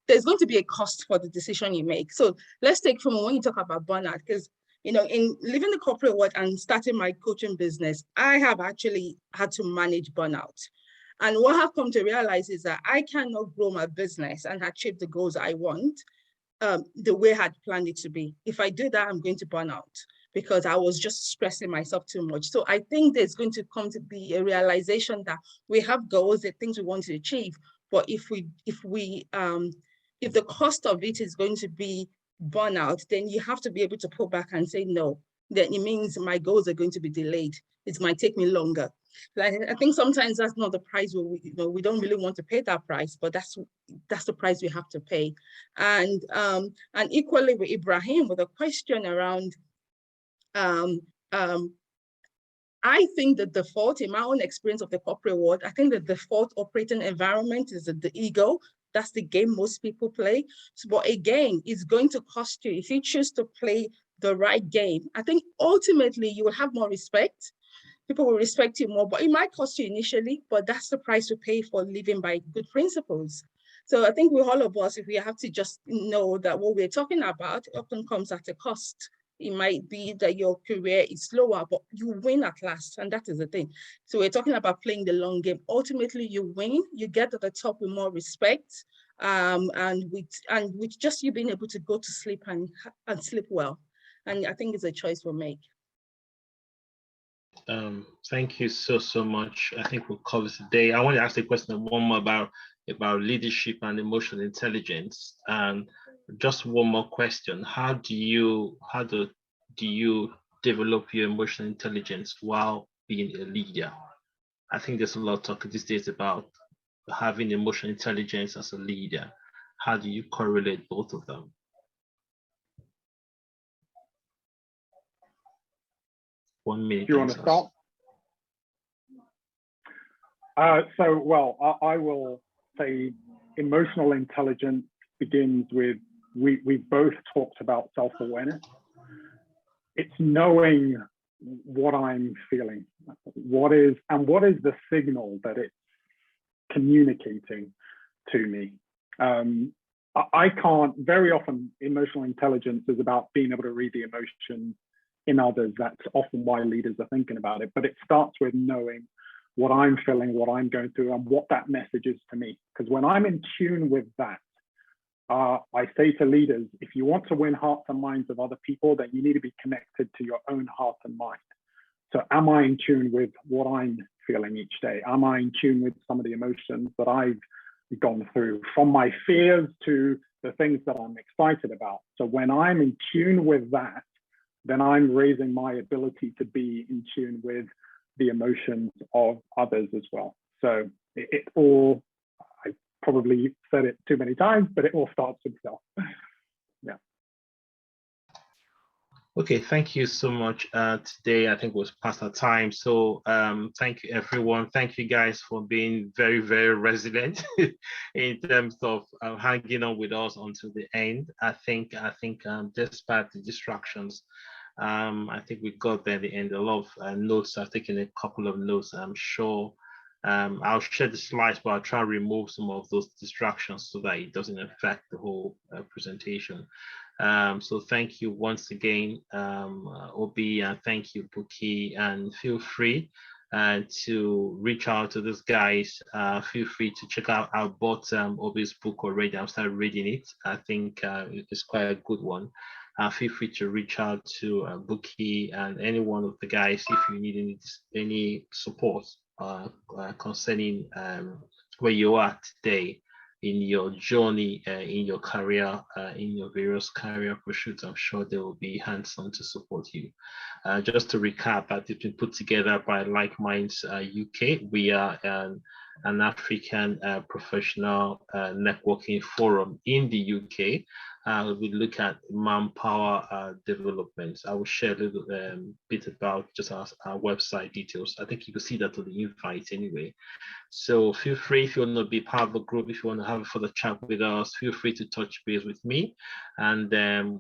there's going to be a cost for the decision you make. So let's take from when you talk about burnout, because in leaving the corporate world and starting my coaching business, I have actually had to manage burnout. And what I've come to realize is that I cannot grow my business and achieve the goals I want the way I had planned it to be. If I do that, I'm going to burn out because I was just stressing myself too much. So I think there's going to come to be a realization that we have goals, the things we want to achieve, but if the cost of it is going to be burnout, then you have to be able to pull back and say no. Then it means my goals are going to be delayed. It might take me longer. I think sometimes that's not the price we don't really want to pay that price, but that's the price we have to pay. And equally with Ibrahim, with a question around, I think the default, in my own experience of the corporate world, I think the default operating environment is the ego. That's the game most people play. But again, it's going to cost you. If you choose to play the right game, I think ultimately you will have more respect. People will respect you more, but it might cost you initially, but that's the price to pay for living by good principles. So I think with all of us, if we have to just know that what we're talking about often comes at a cost. It might be that your career is slower, but you win at last, and that is the thing. So we're talking about playing the long game. Ultimately, you win, you get to the top with more respect, and with just you being able to go to sleep and sleep well. And I think it's a choice we'll make. Thank you so much. I think we'll cover today. I want to ask a question one more about leadership and emotional intelligence. And just one more question: how do you develop your emotional intelligence while being a leader? I think there's a lot of talk these days about having emotional intelligence as a leader. How do you correlate both of them? One minute. Do you want to start? I will say emotional intelligence begins with, we both talked about self-awareness. It's knowing what I'm feeling. What is the signal that it's communicating to me? I can't, very often emotional intelligence is about being able to read the emotions in others. That's often why leaders are thinking about it, but it starts with knowing what I'm feeling, what I'm going through, and what that message is to me. Because when I'm in tune with that, I say to leaders, if you want to win hearts and minds of other people, then you need to be connected to your own heart and mind. So am I in tune with what I'm feeling each day? Am I in tune with some of the emotions that I've gone through, from my fears to the things that I'm excited about? So when I'm in tune with that, then I'm raising my ability to be in tune with the emotions of others as well. So it all, I probably said it too many times, but it all starts with self. Yeah. Okay, thank you so much. Today, I think was past our time. So thank you, everyone. Thank you guys for being very, very resilient in terms of hanging on with us until the end. I think despite the distractions, I think we got there at the end. A lot of notes. I've taken a couple of notes. I'm sure I'll share the slides, but I'll try and remove some of those distractions so that it doesn't affect the whole presentation. So thank you once again, Obi, and thank you, Buki, and feel free to reach out to these guys. Feel free to check out. I bought Obi's book already. I've started reading it. I think it's quite a good one. Feel free to reach out to Buki and any one of the guys if you need any support concerning where you are today in your journey, in your career, in your various career pursuits. I'm sure they will be hands-on to support you. Just to recap, that it's been put together by Like Minds UK. We are an African professional networking forum in the UK. We look at manpower development. I will share a little bit about just our website details. I think you can see that on the invite anyway. So feel free, if you want to be part of the group, if you want to have a further chat with us, feel free to touch base with me, and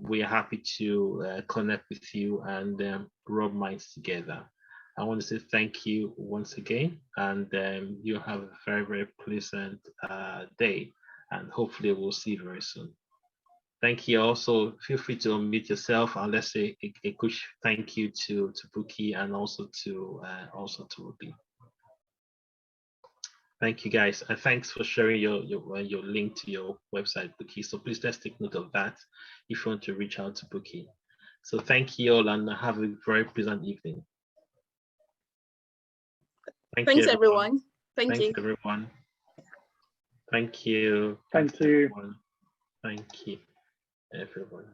we are happy to connect with you and rub minds together. I want to say thank you once again, and you have a very, very pleasant day, and hopefully we'll see you very soon. Thank you. Also, feel free to unmute yourself, and let's say a quick thank you to Buki and also to Obi. Thank you, guys, and thanks for sharing your link to your website, Buki. So please let's take note of that if you want to reach out to Buki. So thank you all, and have a very pleasant evening. Thanks, everyone. Thanks, everyone. Thank you. Thank you. Everyone. Thank you, everyone.